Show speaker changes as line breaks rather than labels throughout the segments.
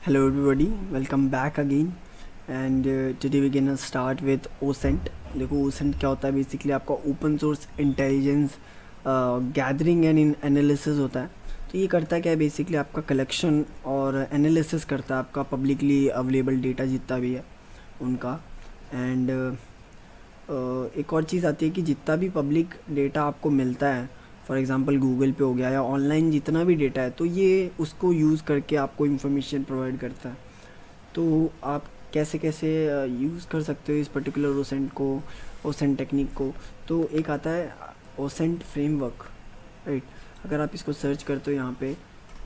Hello everybody, welcome back again and today we're gonna start with OSINT. देखो OSINT क्या होता है basically आपका open source intelligence gathering and analysis होता है। तो ये करता क्या है बेसिकली आपका कलेक्शन और एनालिसिस करता है आपका पब्लिकली अवेलेबल डेटा जितना भी है उनका। एंड एक और चीज़ आती है कि जितना भी पब्लिक डेटा आपको मिलता है, फॉर एग्ज़ाम्पल गूगल पे हो गया या ऑनलाइन जितना भी डेटा है, तो ये उसको यूज़ करके आपको इन्फॉर्मेशन प्रोवाइड करता है। तो आप कैसे कैसे यूज़ कर सकते हो इस पर्टिकुलर ओसेंट को, ओसेंट टेक्निक को। तो एक आता है ओसेंट फ्रेमवर्क, राइट। अगर आप इसको सर्च करते हो यहाँ पे,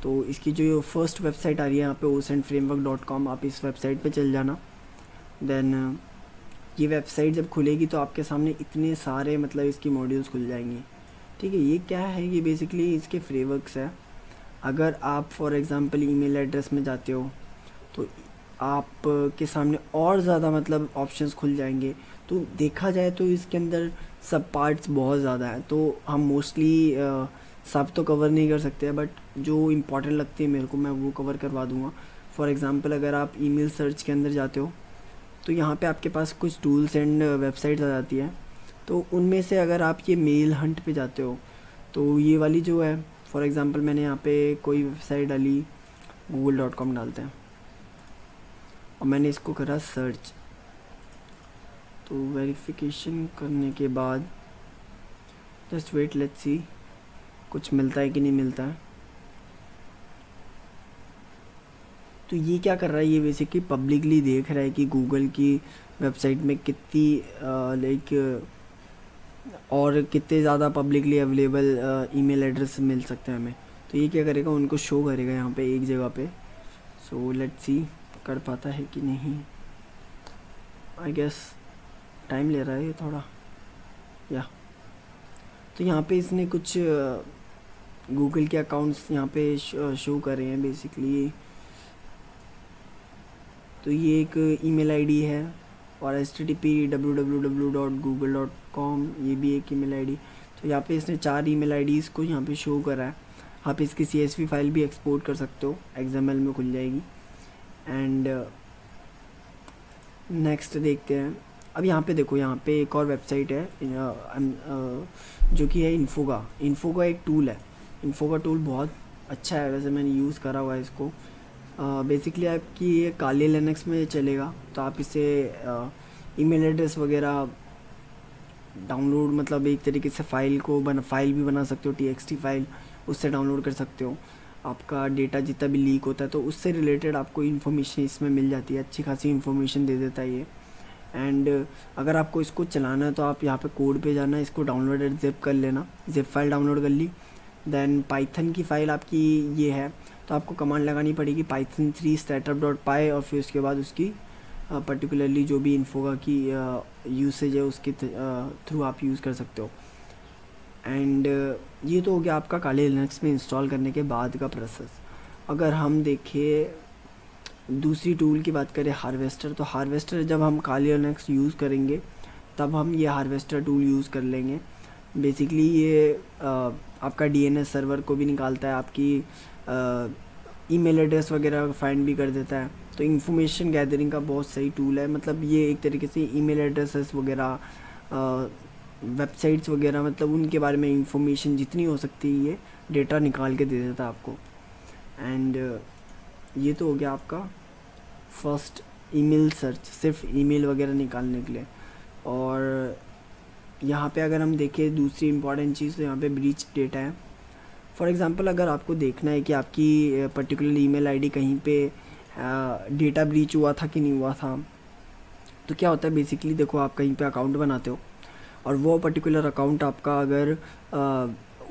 तो इसकी जो फर्स्ट वेबसाइट आ रही है यहाँ पे osentframework.com, आप इस वेबसाइट पे चल जाना। देन ये वेबसाइट जब खुलेगी तो आपके सामने इतने सारे मतलब इसकी मॉड्यूल्स खुल जाएंगी। ठीक है, ये क्या है, ये बेसिकली इसके फ्रेमवर्क्स है। अगर आप फॉर एग्ज़ाम्पल ईमेल एड्रेस में जाते हो तो आप के सामने और ज़्यादा मतलब ऑप्शंस खुल जाएंगे। तो देखा जाए तो इसके अंदर सब पार्ट्स बहुत ज़्यादा हैं, तो हम मोस्टली सब तो कवर नहीं कर सकते हैं, बट जो इम्पोर्टेंट लगती है मेरे को मैं वो कवर करवा दूँगा। फॉर एग्ज़ाम्पल अगर आप ईमेल सर्च के अंदर जाते हो तो यहाँ पे आपके पास कुछ टूल्स एंड वेबसाइट्स आ जाती हैं। तो उनमें से अगर आप ये मेल हंट पे जाते हो तो ये वाली जो है, फॉर एग्ज़ाम्पल मैंने यहाँ पे कोई वेबसाइट डाली, google.com डालते हैं और मैंने इसको करा सर्च। तो वेरिफिकेशन करने के बाद जस्ट वेट, लेट्स सी कुछ मिलता है कि नहीं मिलता है। तो ये क्या कर रहा है, ये बेसिकली पब्लिकली देख रहा है कि गूगल की वेबसाइट में कितनी लाइक और कितने ज़्यादा पब्लिकली अवेलेबल ईमेल एड्रेस मिल सकते हैं हमें। तो ये क्या करेगा, उनको शो करेगा यहाँ पे एक जगह पे। सो लेट्स सी कर पाता है कि नहीं। आई गेस टाइम ले रहा है ये थोड़ा, या तो यहाँ पे इसने कुछ गूगल के अकाउंट्स यहाँ पे शो कर रहे हैं बेसिकली। तो ये एक ईमेल आईडी है और http://www.google.com ये भी एक ईमेल आईडी। तो यहाँ पे इसने 4 ईमेल आईडीज़ को यहाँ पे शो करा है। आप इसकी CSV फाइल भी एक्सपोर्ट कर सकते हो, XML में खुल जाएगी। एंड नेक्स्ट देखते हैं। अब यहाँ पे देखो, यहाँ पे एक और वेबसाइट है जो कि है इन्फोगा। इन्फोगा एक टूल है। इन्फोगा टूल बहुत अच्छा है, वैसे मैंने यूज़ करा हुआ है इसको। बेसिकली आपकी ये काली लिनक्स में चलेगा, तो आप इसे ईमेल एड्रेस वगैरह डाउनलोड, मतलब एक तरीके से फाइल भी बना सकते हो, TXT फाइल उससे डाउनलोड कर सकते हो। आपका डेटा जितना भी लीक होता है तो उससे रिलेटेड आपको इन्फॉर्मेशन इसमें मिल जाती है, अच्छी खासी इन्फॉर्मेशन दे देता है ये। एंड अगर आपको इसको चलाना है तो आप यहाँ पे कोड पे जाना, इसको डाउनलोड एंड ज़िप कर लेना। ज़िप फाइल डाउनलोड कर ली, देन पाइथन की फ़ाइल आपकी ये है, तो आपको कमांड लगानी पड़ेगी python3 startup.py और फिर उसके बाद उसकी पर्टिकुलरली जो भी इन्फोगा की यूसेज है उसके थ्रू आप यूज़ कर सकते हो। एंड ये तो हो गया आपका काले लिनक्स में इंस्टॉल करने के बाद का प्रोसेस। अगर हम देखें दूसरी टूल की बात करें, हार्वेस्टर, तो हार्वेस्टर जब हम काले लिनक्स यूज़ करेंगे तब हम ये हार्वेस्टर टूल यूज़ कर लेंगे। बेसिकली ये आपका DNS सर्वर को भी निकालता है, आपकी ईमेल एड्रेस वगैरह फाइंड भी कर देता है। तो इंफॉर्मेशन गैदरिंग का बहुत सही टूल है। मतलब ये एक तरीके से ईमेल एड्रेसेस वगैरह, वेबसाइट्स वगैरह, मतलब उनके बारे में इंफॉर्मेशन जितनी हो सकती है ये डेटा निकाल के दे देता है आपको। एंड ये तो हो गया आपका फर्स्ट ईमेल सर्च, सिर्फ ईमेल वगैरह निकालने के लिए। और यहाँ पे अगर हम देखें दूसरी इंपॉर्टेंट चीज़, तो यहाँ पे ब्रीच डेटा है। फॉर एग्ज़ाम्पल अगर आपको देखना है कि आपकी पर्टिकुलर ईमेल आईडी कहीं पे डेटा ब्रीच हुआ था कि नहीं हुआ था, तो क्या होता है बेसिकली, देखो आप कहीं पे अकाउंट बनाते हो और वो पर्टिकुलर अकाउंट आपका अगर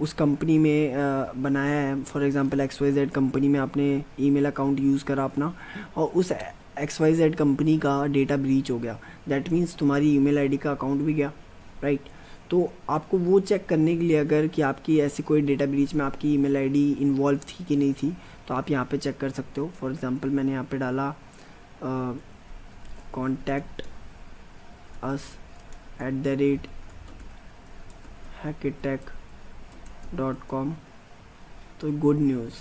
उस कंपनी में बनाया है, फॉर एग्ज़ाम्पल XYZ कंपनी में आपने ईमेल अकाउंट यूज़ करा अपना, और उस XYZ कंपनी का डेटा ब्रीच हो गया, दैट मीन्स तुम्हारी ईमेल आईडी का अकाउंट भी गया, राइट। तो आपको वो चेक करने के लिए अगर कि आपकी ऐसी कोई डेटा ब्रीच में आपकी ईमेल आईडी इन्वॉल्व थी कि नहीं थी, तो आप यहाँ पे चेक कर सकते हो। फॉर एग्ज़ाम्पल मैंने यहाँ पे डाला कॉन्टैक्ट अस @hackitech.com। तो गुड न्यूज़,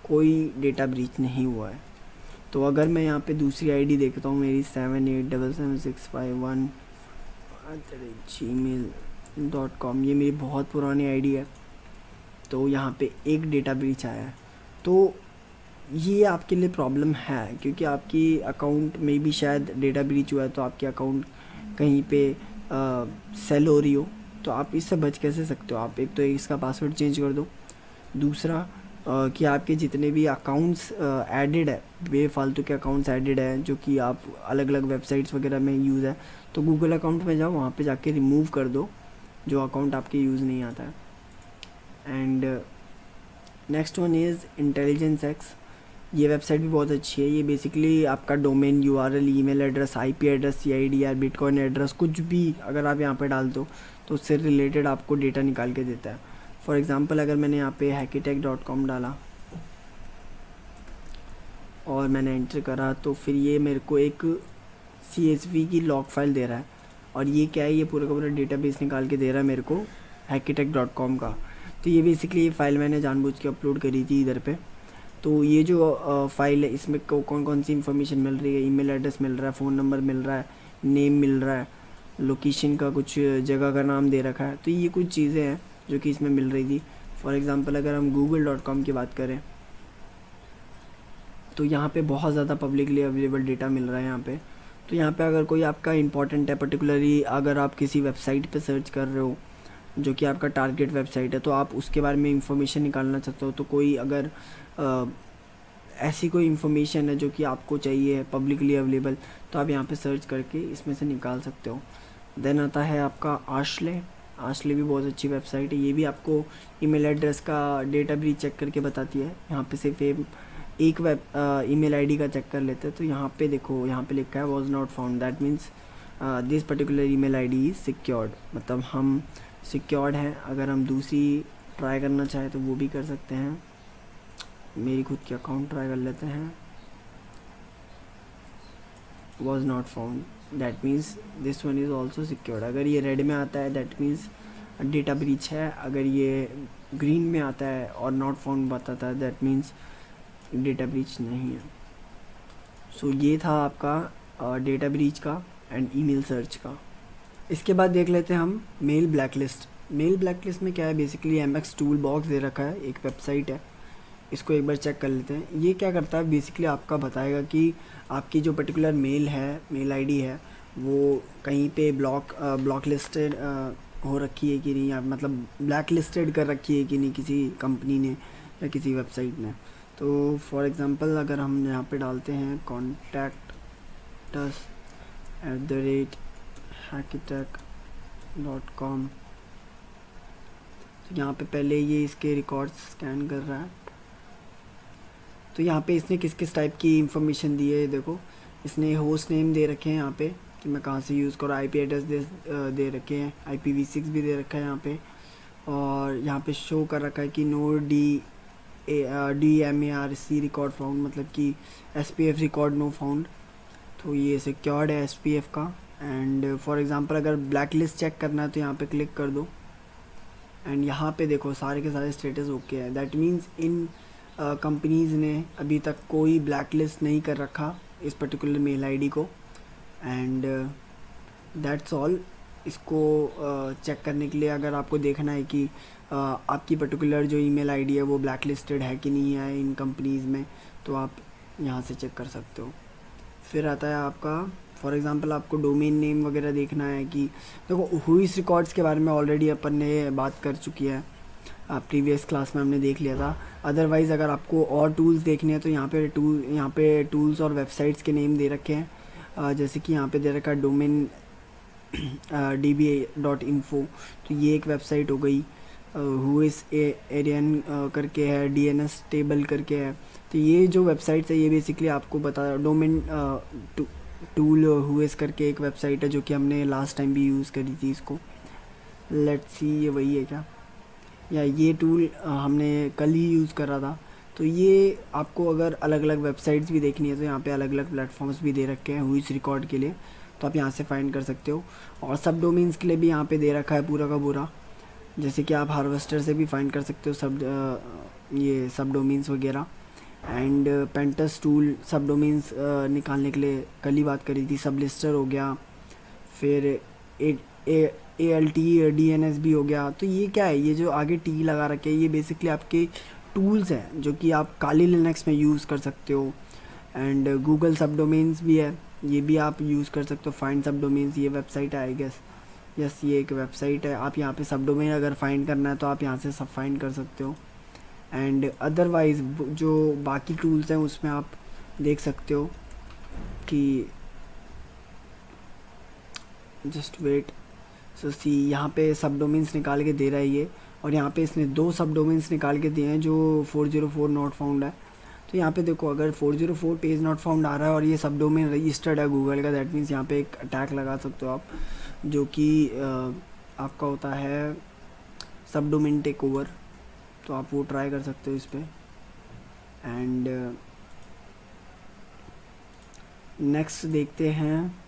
कोई डेटा ब्रीच नहीं हुआ है। तो अगर मैं यहाँ पे दूसरी आईडी देखता हूँ मेरी 787761@gmail.com, ये मेरी बहुत पुरानी आईडी है। तो यहाँ पे एक डेटा ब्रीच आया है, तो ये आपके लिए प्रॉब्लम है क्योंकि आपकी अकाउंट में भी शायद डेटा ब्रीच हुआ है, तो आपकी अकाउंट कहीं पे सेल हो रही हो। तो आप इससे बच कैसे सकते हो? आप एक तो इसका पासवर्ड चेंज कर दो, दूसरा कि आपके जितने भी अकाउंट्स एडिड है, बेफालतू के अकाउंट्स एडिड है जो कि आप अलग अलग वेबसाइट्स वगैरह में यूज़ है, तो गूगल अकाउंट में जाओ, वहाँ पे जाके रिमूव कर दो जो अकाउंट आपके यूज़ नहीं आता है। And next one is intelligence x. ये वेबसाइट भी बहुत अच्छी है। ये बेसिकली आपका domain, URL, email address, IP address, CID, bitcoin address, कुछ भी अगर आप यहाँ पे डाल दो तो उससे रिलेटेड आपको डेटा निकाल के देता है। फॉर एग्ज़ाम्पल अगर मैंने यहाँ पे hackitech.com डाला और मैंने एंटर करा, तो फिर ये मेरे को एक CSV की लॉग फाइल दे रहा है, और ये क्या है, ये पूरा का पूरा डेटाबेस निकाल के दे रहा है मेरे को hackitech.com का। तो ये बेसिकली ये फ़ाइल मैंने जानबूझ के अपलोड करी थी इधर पे। तो ये जो फ़ाइल है इसमें कौन कौन सी इन्फॉर्मेशन मिल रही है, ईमेल एड्रेस मिल रहा है, फ़ोन नंबर मिल रहा है, नेम मिल रहा है, लोकेशन का कुछ जगह का नाम दे रखा है। तो ये कुछ चीज़ें हैं जो कि इसमें मिल रही थी। फॉर एग्ज़ाम्पल अगर हम google.com की बात करें, तो यहाँ पे बहुत ज़्यादा पब्लिकली अवेलेबल डेटा मिल रहा है यहाँ पे। तो यहाँ पे अगर कोई आपका इंपॉर्टेंट है, पर्टिकुलरली अगर आप किसी वेबसाइट पे सर्च कर रहे हो जो कि आपका टारगेट वेबसाइट है, तो आप उसके बारे में इंफॉर्मेशन निकालना चाहते हो, तो कोई अगर ऐसी कोई इन्फॉर्मेशन है जो कि आपको चाहिए पब्लिकली अवेलेबल, तो आप यहाँ पे सर्च करके इसमें से निकाल सकते हो। देन आता है आपका आशले। आशले भी बहुत अच्छी वेबसाइट है। ये भी आपको ईमेल एड्रेस का डेटा ब्रीच चेक करके बताती है। यहाँ पे सिर्फ एक ईमेल आईडी का चेक कर लेते हैं। तो यहाँ पे देखो, यहाँ पे लिखा है was not found, that means this particular email ID is secured, मतलब हम सिक्योर्ड हैं। अगर हम दूसरी ट्राई करना चाहें तो वो भी कर सकते हैं। मेरी खुद की अकाउंट ट्राई कर लेते हैं। Was not found, that means this one is also secured. अगर ये रेड में आता है दैट मीन्स डेटा ब्रीच है, अगर ये ग्रीन में आता है और नॉट फाउंड बताता है दैट मीन्स डेटा ब्रीच नहीं है। सो ये था आपका डेटा ब्रीच का एंड ईमेल सर्च का। इसके बाद देख लेते हैं हम मेल ब्लैकलिस्ट। मेल ब्लैकलिस्ट में क्या है, बेसिकली MX टूल बॉक्स दे रखा है, एक वेबसाइट है, इसको एक बार चेक कर लेते हैं। ये क्या करता है, बेसिकली आपका बताएगा कि आपकी जो पर्टिकुलर मेल है, मेल आईडी है, वो कहीं पे ब्लॉक लिस्टेड हो रखी है कि नहीं, या मतलब ब्लैक लिस्टेड कर रखी है कि नहीं किसी कंपनी ने या किसी वेबसाइट ने। तो फॉर एग्ज़ाम्पल अगर हम यहाँ पे डालते हैं contact@hackitech.com, तो यहाँ पे पहले ये इसके रिकॉर्ड्स स्कैन कर रहा है। तो यहाँ पे इसने किस किस टाइप की इंफॉर्मेशन दी है, देखो इसने होस्ट नेम दे रखे हैं यहाँ पे कि मैं कहाँ से यूज़ करूँ, IP एड्रेस दे रखे हैं, IPv6 भी दे रखा है यहाँ पे, और यहाँ पे शो कर रखा है कि नो DMARC रिकॉर्ड फाउंड, मतलब कि SPF रिकॉर्ड नो फाउंड। तो ये सिक्योर्ड है SPF का। एंड फॉर एग्ज़ाम्पल अगर ब्लैक लिस्ट चेक करना है तो यहाँ पे क्लिक कर दो, एंड यहाँ पे देखो सारे के सारे स्टेटस ओके है। दैट मीन्स इन कंपनीज़ ने अभी तक कोई ब्लैक लिस्ट नहीं कर रखा इस पर्टिकुलर मेल आईडी को। And that's all. इसको चेक करने के लिए अगर आपको देखना है कि आपकी पर्टिकुलर जो ईमेल आईडी है वो ब्लैक लिस्टेड है कि नहीं है इन कंपनीज़ में, तो आप यहाँ से चेक कर सकते हो। फिर आता है आपका फॉर एग्ज़ाम्पल आपको डोमेन नेम वगैरह देखना है कि देखो हुईस रिकॉर्ड्स के बारे में ऑलरेडी अपन ने बात कर चुकी है, प्रीवियस क्लास में हमने देख लिया था। अदरवाइज़ अगर आपको और टूल्स देखने हैं तो यहाँ पे टूल्स और वेबसाइट्स के नेम दे रखे हैं। जैसे कि यहाँ पे दे रखा है डोमेन dba.info, तो ये एक वेबसाइट हो गई। हुईस एरियन करके है, DNS टेबल करके है। तो ये जो वेबसाइट्स है ये बेसिकली आपको बता, डोमेन टूल हुईस करके एक वेबसाइट है जो कि हमने लास्ट टाइम भी यूज़ करी थी इसको। लेट्स सी ये वही है क्या, या ये टूल हमने कल ही यूज़ करा था। तो ये आपको अगर अलग अलग वेबसाइट्स भी देखनी है तो यहाँ पे अलग अलग प्लेटफॉर्म्स भी दे रखे हैं हुईस रिकॉर्ड के लिए, तो आप यहाँ से फाइंड कर सकते हो। और सब डोमेन्स के लिए भी यहाँ पे दे रखा है पूरा का पूरा, जैसे कि आप हार्वेस्टर से भी फाइंड कर सकते हो सब ये सब डोमेन्स वगैरह। एंड पेंटस टूल सब डोमेन्स निकालने के लिए कल ही बात करी थी। सबलिस्टर हो गया, फिर A L T D N S भी हो गया। तो ये क्या है, ये जो आगे टी लगा रखे हैं ये बेसिकली आपके टूल्स हैं जो कि आप काली लिनक्स में यूज़ कर सकते हो। एंड गूगल सब डोमेन्स भी है, ये भी आप यूज़ कर सकते हो। फाइंड सब डोमेन्स, ये वेबसाइट है आई गेस, यस ये एक वेबसाइट है। आप यहाँ पे सब डोमेन अगर फाइंड करना है तो आप यहाँ से सब फाइंड कर सकते हो। एंड अदरवाइज़ जो बाकी टूल्स हैं उसमें आप देख सकते हो कि जस्ट वेट, सो सी यहाँ पे सब डोमेन्स निकाल के दे रहा है ये, और यहाँ पे इसने 2 सब डोमेन्स निकाल के दिए हैं जो 404 नॉट फाउंड है। तो यहाँ पे देखो अगर 404 पेज नॉट फाउंड आ रहा है और ये सब डोमेन रजिस्टर्ड है गूगल का, दैट मीन्स यहाँ पे एक अटैक लगा सकते हो आप, जो कि आपका होता है सब डोमेन टेक ओवर। तो आप वो ट्राई कर सकते हो इस पर। एंड नेक्स्ट देखते हैं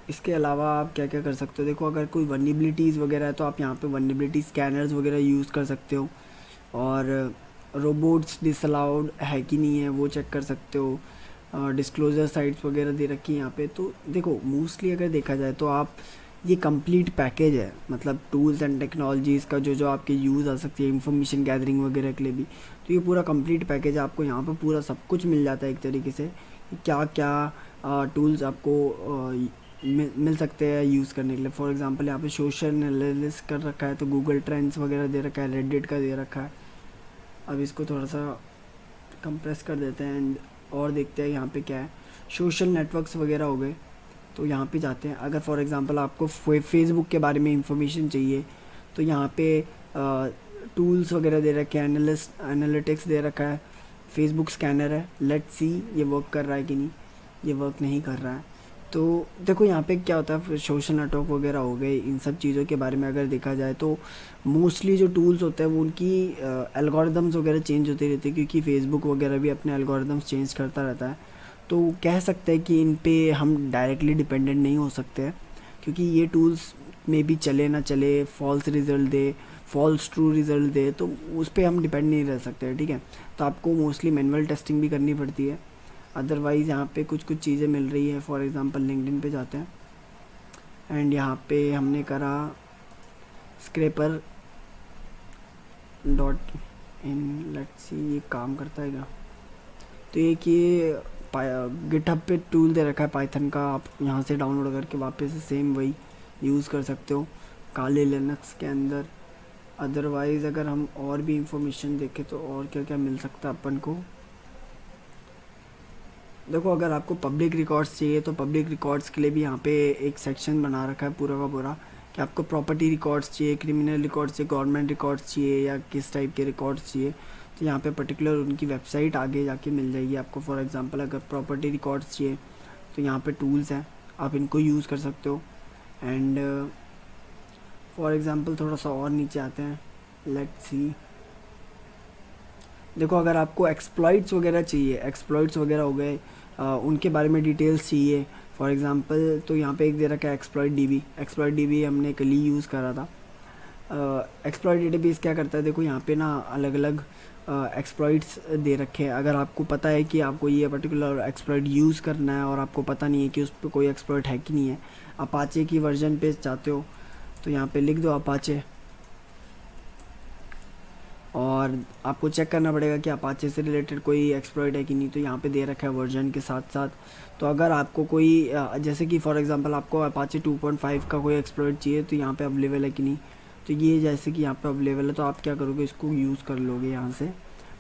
इसके अलावा आप क्या क्या कर सकते हो। देखो अगर कोई वनरेबिलिटीज़ वगैरह है तो आप यहाँ पे वनरेबिलिटी स्कैनर्स वगैरह यूज़ कर सकते हो, और रोबोट्स डिसअलाउड है कि नहीं है वो चेक कर सकते हो। डिस्क्लोजर साइट्स वगैरह दे रखी है यहाँ पे। तो देखो मोस्टली अगर देखा जाए तो आप ये कंप्लीट पैकेज है, मतलब टूल्स एंड टेक्नोलॉजीज़ का जो जो आपके यूज़ आ सकती है इंफॉर्मेशन गैदरिंग वगैरह के लिए भी। तो ये पूरा कंप्लीट पैकेज है, आपको यहाँ पे पूरा सब कुछ मिल जाता है एक तरीके से, क्या क्या टूल्स आपको मिल सकते हैं यूज़ करने के लिए। फॉर एग्जांपल यहाँ पे सोशल एनालिसिस कर रखा है तो गूगल ट्रेंड्स वगैरह दे रखा है, रेडिट का दे रखा है। अब इसको थोड़ा सा कंप्रेस कर देते हैं एंड और देखते हैं यहाँ पे क्या है। सोशल नेटवर्क्स वगैरह हो गए, तो यहाँ पे जाते हैं। अगर फॉर एग्जांपल आपको फेसबुक के बारे में इंफॉर्मेशन चाहिए तो यहाँ पे टूल्स वगैरह दे रखे हैं, एनालिटिक्स दे रखा है, फेसबुक स्कैनर है। लेट्स सी ये वर्क कर रहा है कि नहीं, ये वर्क नहीं कर रहा है। तो देखो यहाँ पे क्या होता है, सोशल नेटवर्क वगैरह हो गए, इन सब चीज़ों के बारे में अगर देखा जाए तो मोस्टली जो टूल्स होते हैं वो उनकी एल्गोरिदम्स वगैरह चेंज होती रहती है, क्योंकि फेसबुक वगैरह भी अपने एल्गोरिदम्स चेंज करता रहता है। तो कह सकते हैं कि इन पे हम डायरेक्टली डिपेंडेंट नहीं हो सकते हैं, क्योंकि ये टूल्स में भी चले ना चले, फॉल्स रिज़ल्ट दे, फॉल्स ट्रू रिज़ल्ट दे, तो उस पर हम डिपेंड नहीं रह सकते। ठीक है, तो आपको मोस्टली मैनुअल टेस्टिंग भी करनी पड़ती है। अदरवाइज़ यहाँ पे कुछ कुछ चीज़ें मिल रही है। फॉर एग्जांपल लिंक्डइन पे जाते हैं एंड यहाँ पे हमने करा scraper dot in, let's see ये काम करता है क्या। तो एक ये गिटहब पे टूल दे रखा है पाइथन का, आप यहाँ से डाउनलोड करके वापस से सेम वही यूज़ कर सकते हो काले लिनक्स के अंदर। अदरवाइज़ अगर हम और भी इंफॉर्मेशन देखें तो और क्या क्या मिल सकता है अपन को। देखो अगर आपको पब्लिक रिकॉर्ड्स चाहिए तो पब्लिक रिकॉर्ड्स के लिए भी यहाँ पे एक सेक्शन बना रखा है पूरा का पूरा, कि आपको प्रॉपर्टी रिकॉर्ड्स चाहिए, क्रिमिनल रिकॉर्ड्स चाहिए, गवर्नमेंट रिकॉर्ड्स चाहिए, या किस टाइप के रिकॉर्ड्स चाहिए। तो यहाँ पे पर्टिकुलर उनकी वेबसाइट आगे जाके मिल जाएगी आपको। फॉर एग्जांपल अगर प्रॉपर्टी रिकॉर्ड्स चाहिए तो यहाँ पे टूल्स हैं, आप इनको यूज़ कर सकते हो। एंड फॉर एग्जांपल थोड़ा सा और नीचे आते हैं, लेट्स सी। देखो अगर आपको एक्सप्लॉइट्स वगैरह चाहिए, एक्सप्लॉइट्स वगैरह हो गए, उनके बारे में डिटेल्स चाहिए फॉर एग्जांपल, तो यहाँ पे एक दे रखा है एक्सप्लॉइट डीबी। एक्सप्लॉइट डीबी हमने कल ही यूज़ करा था। एक्सप्लॉइट डेटाबेस क्या करता है, देखो यहाँ पे ना अलग अलग एक्सप्लॉइट्स दे रखे हैं। अगर आपको पता है कि आपको ये पर्टिकुलर एक्सप्लॉइट यूज़ करना है और आपको पता नहीं है कि उस पर कोई एक्सप्लॉइट है कि नहीं है, अपाचे की वर्जन पे चाहते हो तो यहाँ पे लिख दो अपाचे, और आपको चेक करना पड़ेगा कि अपाचे से रिलेटेड कोई एक्सप्लॉइट है कि नहीं। तो यहाँ पे दे रखा है वर्जन के साथ साथ। तो अगर आपको कोई जैसे कि फॉर एग्जांपल आपको अपाचे 2.5 का कोई एक्सप्लॉइट चाहिए तो यहाँ पे अवेलेबल है कि नहीं। तो ये जैसे कि यहाँ पे अवेलेबल है तो आप क्या करोगे, इसको यूज़ कर लोगे यहाँ से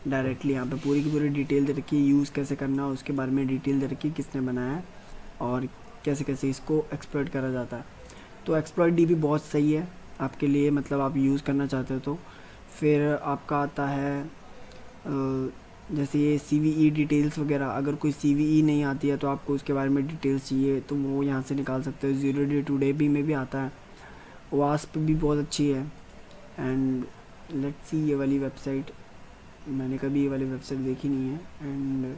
डायरेक्टली। यहाँ पे पूरी की पूरी डिटेल दे रखी है, यूज़ कैसे करना है उसके बारे में डिटेल दे रखी है, किसने बनाया है और कैसे कैसे इसको एक्सप्लॉइट करा जाता है। तो एक्सप्लॉइट डीबी बहुत सही है आपके लिए, मतलब आप यूज़ करना चाहते हो तो। फिर आपका आता है जैसे ये CVE डिटेल्स वगैरह, अगर कोई CVE नहीं आती है तो आपको उसके बारे में डिटेल्स चाहिए तो वो यहाँ से निकाल सकते हो। 0 डे टू डे भी में भी आता है, वास्प भी बहुत अच्छी है। एंड लेट्स सी ये वाली वेबसाइट, मैंने कभी ये वाली वेबसाइट देखी नहीं है। एंड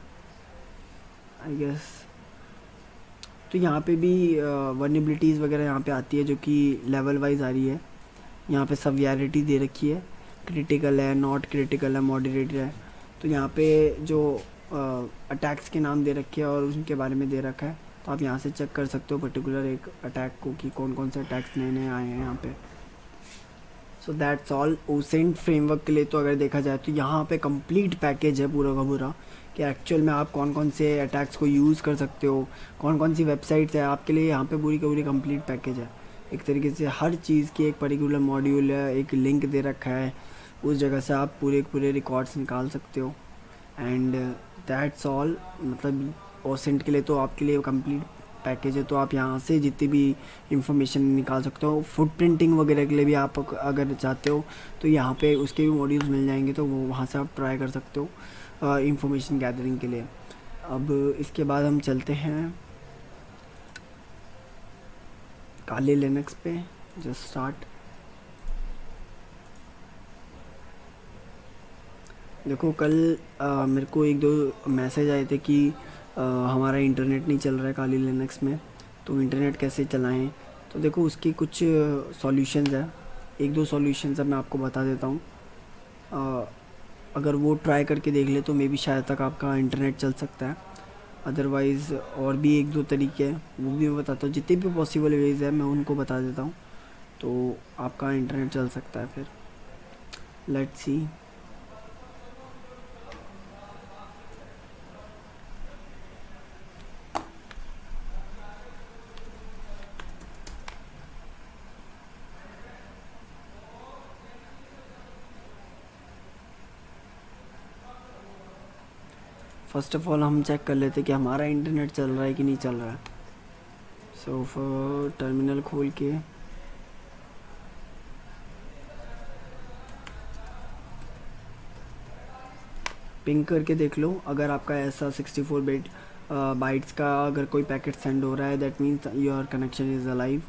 आई गेस तो यहाँ पे भी वनरेबिलिटीज़ वगैरह यहाँ पे आती है जो कि लेवल वाइज आ रही है। यहाँ पे सवियरिटी दे रखी है क्रिटिकल है, नॉट क्रिटिकल है, मॉडरेट है। तो यहाँ पे जो अटैक्स के नाम दे रखे हैं और उनके बारे में दे रखा है, तो आप यहाँ से चेक कर सकते हो पर्टिकुलर एक अटैक को कि कौन कौन से अटैक्स नए नए आए हैं यहाँ पे। So that's all OSINT framework के लिए। तो अगर देखा जाए तो यहाँ पे कंप्लीट पैकेज है पूरा का पूरा कि एक्चुअल में आप कौन कौन से अटैक्स को यूज़ कर सकते हो, कौन कौन सी वेबसाइट्स है आपके लिए। यहाँ पे पूरी का पूरी कंप्लीट पैकेज है। एक तरीके से हर चीज़ की एक पर्टिकुलर मॉड्यूल है, एक लिंक दे रखा है, उस जगह से आप पूरे पूरे रिकॉर्ड्स निकाल सकते हो। And that's all. मतलब ओसेंट के लिए तो आपके लिए कंप्लीट पैकेज है, तो आप यहाँ से जितनी भी इंफॉर्मेशन निकाल सकते हो। फुट प्रिंटिंग वगैरह के लिए भी आप अगर चाहते हो तो यहाँ पे उसके भी मॉड्यूल्स मिल जाएंगे, तो वो वहाँ से आप ट्राई कर सकते हो इंफॉर्मेशन गैदरिंग के लिए। अब इसके बाद हम चलते हैं काली लिनक्स पे। Just start. देखो कल मेरे को एक दो मैसेज आए थे कि हमारा इंटरनेट नहीं चल रहा है काली लिनक्स में, तो इंटरनेट कैसे चलाएं। तो देखो उसकी कुछ सॉल्यूशंस है, एक दो सॉल्यूशंस है, मैं आपको बता देता हूँ। अगर वो ट्राई करके देख ले तो मे बी शायद तक आपका इंटरनेट चल सकता है। अदरवाइज़ और भी एक दो तरीके हैं, वो भी मैं बताता हूँ। जितने भी पॉसिबल वेज है मैं उनको बता देता हूँ, तो आपका इंटरनेट चल सकता है। फिर let's see. First of all हम चेक कर लेते कि हमारा इंटरनेट चल रहा है कि नहीं चल रहा है। सो टर्मिनल खोल के पिंग करके देख लो। अगर आपका ऐसा 64 बिट बाइट्स का अगर कोई पैकेट सेंड हो रहा है, that means your connection is alive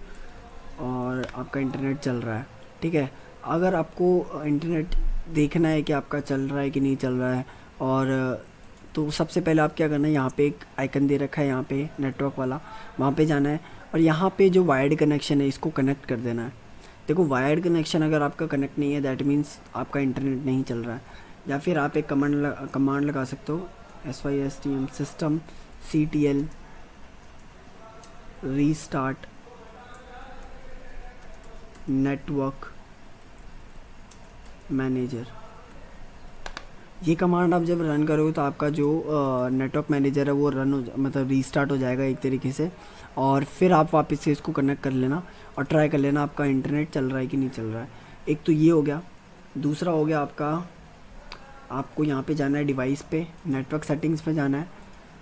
और आपका इंटरनेट चल रहा है। ठीक है। अगर आपको इंटरनेट देखना है कि आपका चल रहा है कि नहीं चल रहा है, और तो सबसे पहले आप क्या करना है, यहाँ पे एक आइकन दे रखा है यहाँ पे नेटवर्क वाला, वहाँ पे जाना है और यहाँ पे जो वायर्ड कनेक्शन है इसको कनेक्ट कर देना है। देखो वायर्ड कनेक्शन अगर आपका कनेक्ट नहीं है, दैट मीन्स आपका इंटरनेट नहीं चल रहा है। या फिर आप एक कमांड लगा सकते हो, SYSTM system CTL restart network manager. ये कमांड आप जब रन करोगे तो आपका जो नेटवर्क मैनेजर है वो रन हो मतलब रीस्टार्ट हो जाएगा एक तरीके से, और फिर आप वापस से इसको कनेक्ट कर लेना और ट्राई कर लेना आपका इंटरनेट चल रहा है कि नहीं चल रहा है। एक तो ये हो गया। दूसरा हो गया आपका, आपको यहाँ पे जाना है डिवाइस पे, नेटवर्क सेटिंग्स पे जाना है।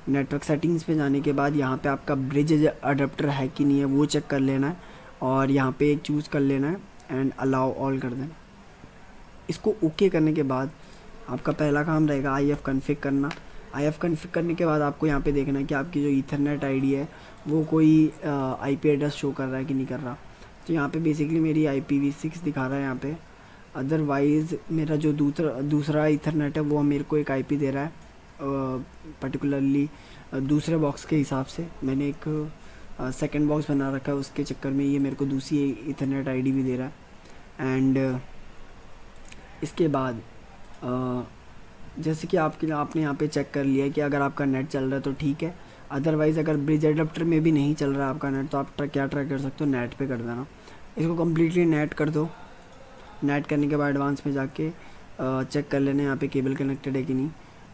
नेटवर्क सेटिंग्स पे जाने के बाद यहाँ पे आपका ब्रिज अडेप्टर है कि नहीं है वो चेक कर लेना है, और यहाँ पे एक चूज़ कर लेना है एंड अलाउ ऑल कर देना। इसको ओके करने के बाद आपका पहला काम रहेगा IF कॉन्फ़िग करना। IF कॉन्फ़िग करने के बाद आपको यहाँ पे देखना है कि आपकी जो ईथरनेट आईडी है वो कोई IP एड्रेस शो कर रहा है कि नहीं कर रहा। तो यहाँ पे बेसिकली मेरी IPv6 दिखा रहा है यहाँ पे। अदरवाइज़ मेरा जो दूसरा ईथरनेट है वो मेरे को एक IP दे रहा है पर्टिकुलरली दूसरे बॉक्स के हिसाब से। मैंने एक सेकंड बॉक्स बना रखा है, उसके चक्कर में ये मेरे को दूसरी ईथरनेट आईडी भी दे रहा है। एंड इसके बाद जैसे कि आपने यहाँ पे चेक कर लिया कि अगर आपका नेट चल रहा है तो ठीक है। अदरवाइज़ अगर ब्रिज एडाप्टर में भी नहीं चल रहा है आपका नेट, तो आप क्या ट्राई कर सकते हो, नेट पे कर देना। इसको कम्प्लीटली नेट कर दो। नेट करने के बाद एडवांस में जाके चेक कर लेना यहाँ पे केबल कनेक्टेड है कि नहीं,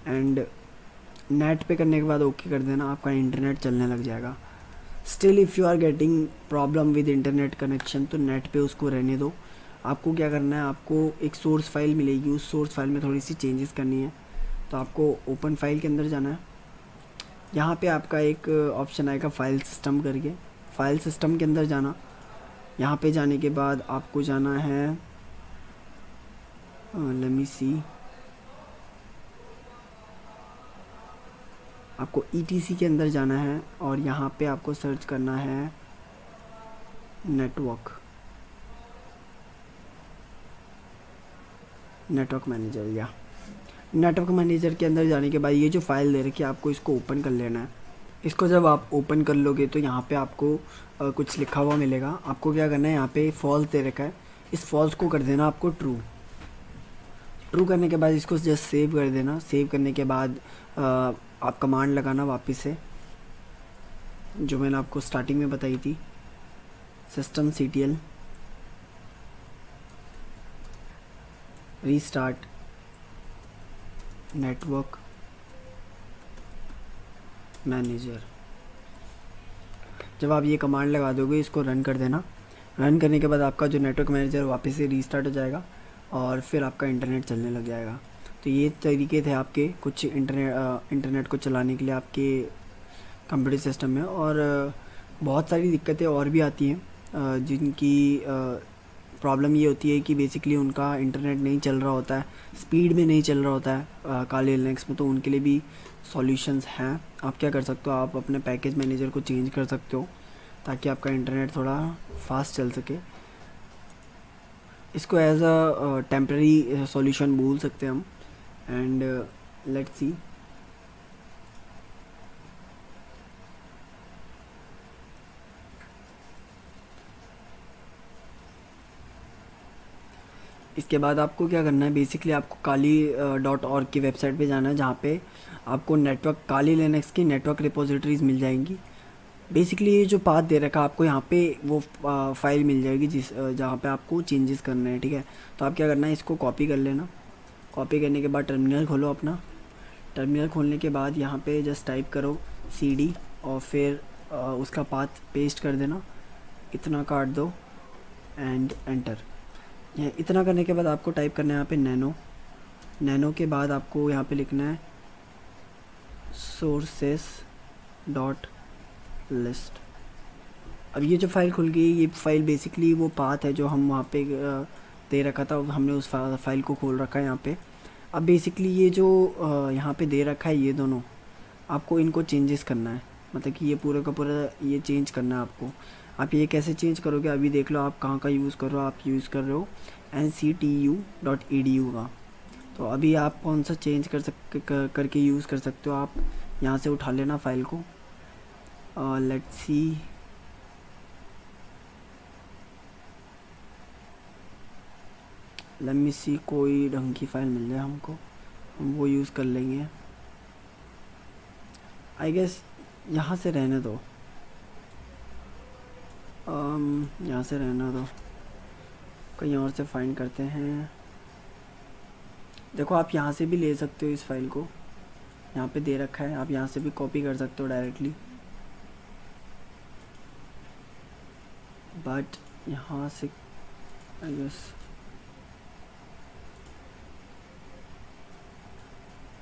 एंड नेट पे करने के बाद ओके कर देना, आपका इंटरनेट चलने लग जाएगा। Still if you are getting problem with internet connection तो नेट पे उसको रहने दो। आपको क्या करना है, आपको एक सोर्स फाइल मिलेगी, उस सोर्स फाइल में थोड़ी सी चेंजेस करनी है। तो आपको ओपन फाइल के अंदर जाना है। यहाँ पे आपका एक ऑप्शन आएगा फाइल सिस्टम करके, फाइल सिस्टम के अंदर जाना। यहाँ पे जाने के बाद आपको जाना है लेट मी सी, आपको ETC के अंदर जाना है और यहाँ पे आपको सर्च करना है नेटवर्क मैनेजर। या नेटवर्क मैनेजर के अंदर जाने के बाद ये जो फाइल दे रखी है आपको इसको ओपन कर लेना है। इसको जब आप ओपन कर लोगे तो यहाँ पे आपको कुछ लिखा हुआ मिलेगा। आपको क्या करना है, यहाँ पे फॉल्स दे रखा है, इस फॉल्स को कर देना आपको ट्रू। ट्रू करने के बाद इसको जस्ट सेव कर देना। सेव करने के बाद आप कमांड लगाना वापस से, जो मैंने आपको स्टार्टिंग में बताई थी, systemctl रीस्टार्ट नेटवर्क मैनेजर। जब आप ये कमांड लगा दोगे इसको रन कर देना। रन करने के बाद आपका जो नेटवर्क मैनेजर वापस से रीस्टार्ट हो जाएगा और फिर आपका इंटरनेट चलने लग जाएगा। तो ये तरीके थे आपके कुछ इंटरनेट को चलाने के लिए आपके कंप्यूटर सिस्टम में। और बहुत सारी दिक्कतें और भी आती हैं जिनकी प्रॉब्लम ये होती है कि बेसिकली उनका इंटरनेट नहीं चल रहा होता है, स्पीड में नहीं चल रहा होता है काली लिनक्स में। तो उनके लिए भी सॉल्यूशंस हैं। आप क्या कर सकते हो, आप अपने पैकेज मैनेजर को चेंज कर सकते हो ताकि आपका इंटरनेट थोड़ा फास्ट चल सके। इसको एज अ टेम्प्रेरी सॉल्यूशन बोल सकते हैं हम। एंड लेट्स सी, इसके बाद आपको क्या करना है, बेसिकली आपको kali.org की वेबसाइट पे जाना है, जहाँ पे आपको नेटवर्क काली लिनक्स की नेटवर्क रिपोजिटरीज़ मिल जाएंगी। बेसिकली ये जो पाथ दे रखा है आपको यहाँ पे वो फाइल मिल जाएगी जहाँ पे आपको चेंजेस करने हैं, ठीक है। तो आप क्या करना है, इसको कॉपी कर लेना। कॉपी करने के बाद टर्मिनल खोलो अपना। टर्मिनल खोलने के बाद यहाँ पे जस्ट टाइप करो cd और फिर उसका पाथ पेस्ट कर देना, इतना काट दो एंड एंटर। ये इतना करने के बाद आपको टाइप करना है यहाँ पे नैनो के बाद आपको यहाँ पे लिखना है sources.list। अब ये जो फाइल खुल गई, ये फाइल बेसिकली वो पाथ है जो हम वहाँ पे दे रखा था, हमने उस फाइल को खोल रखा है यहाँ पे। अब बेसिकली ये जो यहाँ पे दे रखा है, ये दोनों आपको इनको चेंजेस करना है, मतलब कि ये पूरे का पूरा ये चेंज करना है आपको। आप ये कैसे चेंज करोगे अभी देख लो, आप कहाँ का यूज़ कर रहे हो। आप यूज़ कर रहे हो nctu.edu का। तो अभी आप कौन सा चेंज करके यूज़ कर सकते हो, आप यहाँ से उठा लेना फाइल को। लेट्स सी, लेट मी सी, कोई ढंग की फाइल मिल जाए हमको, हम वो यूज़ कर लेंगे। आई गेस यहाँ से रहने दो, यहाँ से रहना दो, कहीं और से फाइंड करते हैं। देखो आप यहाँ से भी ले सकते हो इस फाइल को, यहाँ पे दे रखा है, आप यहाँ से भी कॉपी कर सकते हो डायरेक्टली। बट यहाँ से आई गेस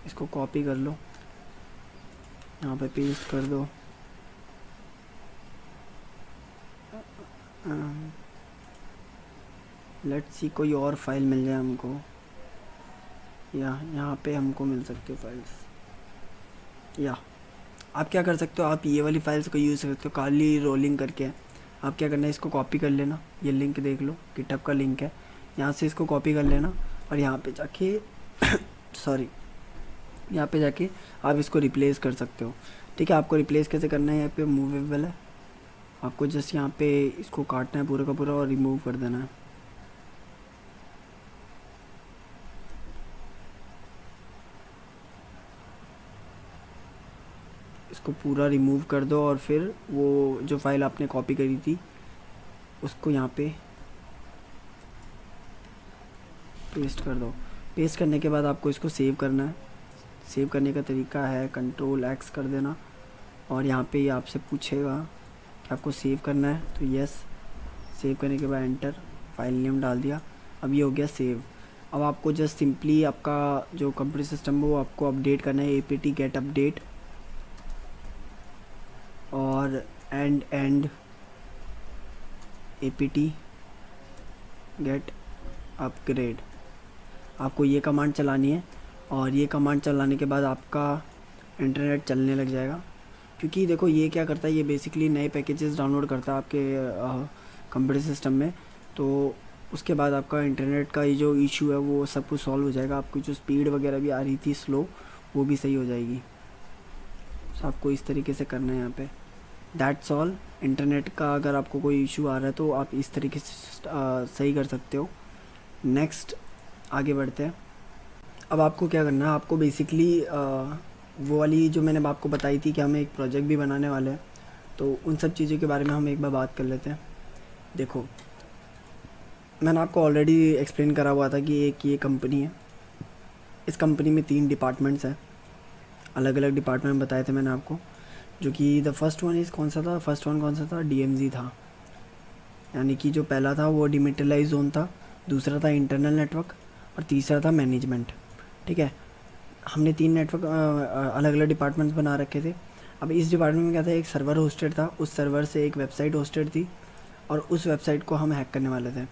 इसको कॉपी कर लो, यहाँ पे पेस्ट कर दो। लेट्स सी कोई और फाइल मिल जाए हमको, या यहाँ पे हमको मिल सकती है फाइल्स। या आप क्या कर सकते हो, आप ये वाली फाइल्स को यूज़ कर सकते हो, काली रोलिंग करके। आप क्या करना है, इसको कॉपी कर लेना, ये लिंक देख लो, गिटहब का लिंक है, यहाँ से इसको कॉपी कर लेना और यहाँ पे जाके सॉरी, यहाँ पे जाके आप इसको रिप्लेस कर सकते हो, ठीक है। आपको रिप्लेस कैसे करना है, यहाँ पे मूवेबल है, आपको जस्ट यहाँ पे इसको काटना है पूरा का पूरा और रिमूव कर देना है। इसको पूरा रिमूव कर दो और फिर वो जो फाइल आपने कॉपी करी थी उसको यहाँ पे पेस्ट कर दो। पेस्ट करने के बाद आपको इसको सेव करना है। सेव करने का तरीका है Ctrl+X कर देना और यहाँ पे ये आपसे पूछेगा कि आपको सेव करना है, तो यस। सेव करने के बाद एंटर, फाइल नेम डाल दिया, अब ये हो गया सेव। अब आपको जस्ट सिंपली आपका जो कंप्यूटर सिस्टम है वो आपको अपडेट करना है, apt get अपडेट और एंड apt get अपग्रेड। आपको ये कमांड चलानी है और ये कमांड चलाने के बाद आपका इंटरनेट चलने लग जाएगा। क्योंकि देखो ये क्या करता है, ये बेसिकली नए पैकेजेस डाउनलोड करता है आपके कंप्यूटर सिस्टम में, तो उसके बाद आपका इंटरनेट का ये जो इशू है वो सब कुछ सॉल्व हो जाएगा। आपकी जो स्पीड वगैरह भी आ रही थी स्लो, वो भी सही हो जाएगी। तो आपको इस तरीके से करना है यहाँ पे, दैट्स ऑल। इंटरनेट का अगर आपको कोई इशू आ रहा है तो आप इस तरीके से सही कर सकते हो। नेक्स्ट आगे बढ़ते हैं। अब आपको क्या करना है, आपको बेसिकली वो वाली जो मैंने आपको बताई थी कि हम एक प्रोजेक्ट भी बनाने वाले हैं, तो उन सब चीज़ों के बारे में हम एक बार बात कर लेते हैं। देखो, मैंने आपको ऑलरेडी एक्सप्लेन करा हुआ था कि एक ये कंपनी है, इस कंपनी में 3 डिपार्टमेंट्स हैं, अलग अलग डिपार्टमेंट बताए थे मैंने आपको, जो कि द फर्स्ट वन इज़ कौन सा था, फर्स्ट वन कौन सा था, डीएमजी था, यानी कि जो पहला था वो डिमिटलाइज जोन था, दूसरा था इंटरनल नेटवर्क और तीसरा था मैनेजमेंट। ठीक है, हमने 3 नेटवर्क अलग अलग डिपार्टमेंट्स बना रखे थे। अब इस डिपार्टमेंट में क्या था, एक सर्वर होस्टेड था, उस सर्वर से एक वेबसाइट होस्टेड थी और उस वेबसाइट को हम हैक करने वाले थे।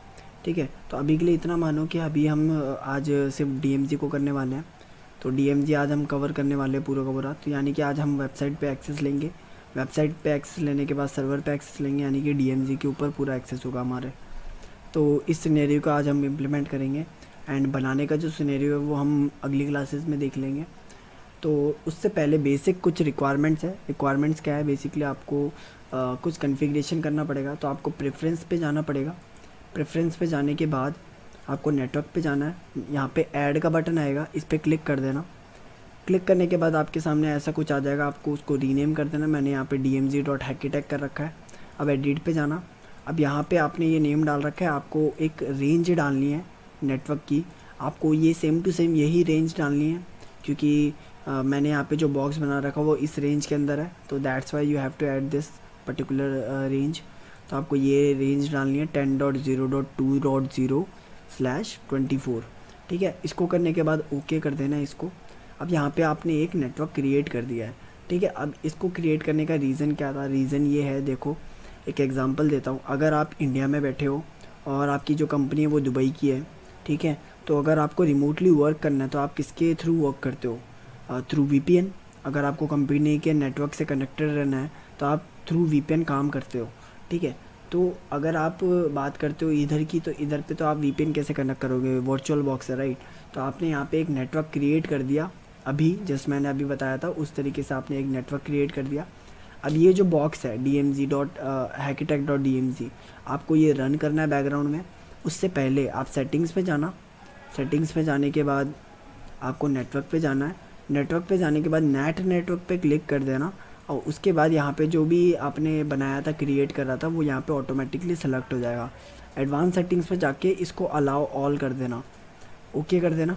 ठीक है, तो अभी के लिए इतना मानो कि अभी हम आज सिर्फ डीएमजी को करने वाले हैं, तो डीएमजी आज हम कवर करने वाले हैं पूरा का पूरा। तो यानी कि आज हम वेबसाइट पे एक्सेस लेंगे, वेबसाइट पे एक्सेस लेने के बाद सर्वर पे एक्सेस लेंगे, यानी कि डीएमजी के ऊपर पूरा एक्सेस होगा हमारे। तो इस सिनेरियो को आज हम इम्प्लीमेंट करेंगे एंड बनाने का जो सिनेरियो है वो हम अगली क्लासेस में देख लेंगे। तो उससे पहले बेसिक कुछ रिक्वायरमेंट्स है। रिक्वायरमेंट्स क्या है, बेसिकली आपको कुछ कॉन्फ़िगरेशन करना पड़ेगा। तो आपको प्रेफरेंस पे जाना पड़ेगा, प्रेफरेंस पे जाने के बाद आपको नेटवर्क पे जाना है, यहाँ पे ऐड का बटन आएगा, इस पर क्लिक कर देना। क्लिक करने के बाद आपके सामने ऐसा कुछ आ जाएगा, आपको उसको रीनेम कर देना। मैंने यहाँ पे dmz.hackitech कर रखा है। अब एडिट पे जाना, अब यहाँ पे आपने ये नेम डाल रखा है, आपको एक रेंज डालनी है नेटवर्क की, आपको ये सेम टू सेम यही रेंज डालनी है, क्योंकि मैंने यहाँ पे जो बॉक्स बना रखा वो इस रेंज के अंदर है, तो that's why you have to add this particular range. तो आपको ये रेंज डालनी है 10.0.2.0/24। ठीक है, इसको करने के बाद ओके कर देना है इसको। अब यहाँ पे आपने एक नेटवर्क क्रिएट कर दिया है। ठीक है, अब इसको क्रिएट करने का रीज़न क्या था, रीज़न ये है, देखो एक एग्जांपल देता हूँ। अगर आप इंडिया में बैठे हो और आपकी जो कंपनी है वो दुबई की है, ठीक है, तो अगर आपको रिमोटली वर्क करना है तो आप किसके थ्रू वर्क करते हो, थ्रू वीपीएन। अगर आपको कंपनी के नेटवर्क से कनेक्टेड रहना है तो आप थ्रू वीपीएन काम करते हो। ठीक है, तो अगर आप बात करते हो इधर की, तो इधर पे तो आप वीपीएन कैसे कनेक्ट करोगे, वर्चुअल बॉक्स है राइट। तो आपने यहाँ पे एक नेटवर्क क्रिएट कर दिया, अभी जस्ट मैंने अभी बताया था उस तरीके से आपने एक नेटवर्क क्रिएट कर दिया। अब ये जो बॉक्स है dmz.hackitech.dmz, आपको ये रन करना है बैकग्राउंड में। उससे पहले आप सेटिंग्स पे जाना, सेटिंग्स पे जाने के बाद आपको नेटवर्क पे जाना है, नेटवर्क पे जाने के बाद नेटवर्क पे क्लिक कर देना और उसके बाद यहाँ पे जो भी आपने बनाया था, क्रिएट कर रहा था, वो यहाँ पे ऑटोमेटिकली सेलेक्ट हो जाएगा। एडवांस सेटिंग्स पे जाके इसको अलाउ ऑल कर देना, ओके कर देना।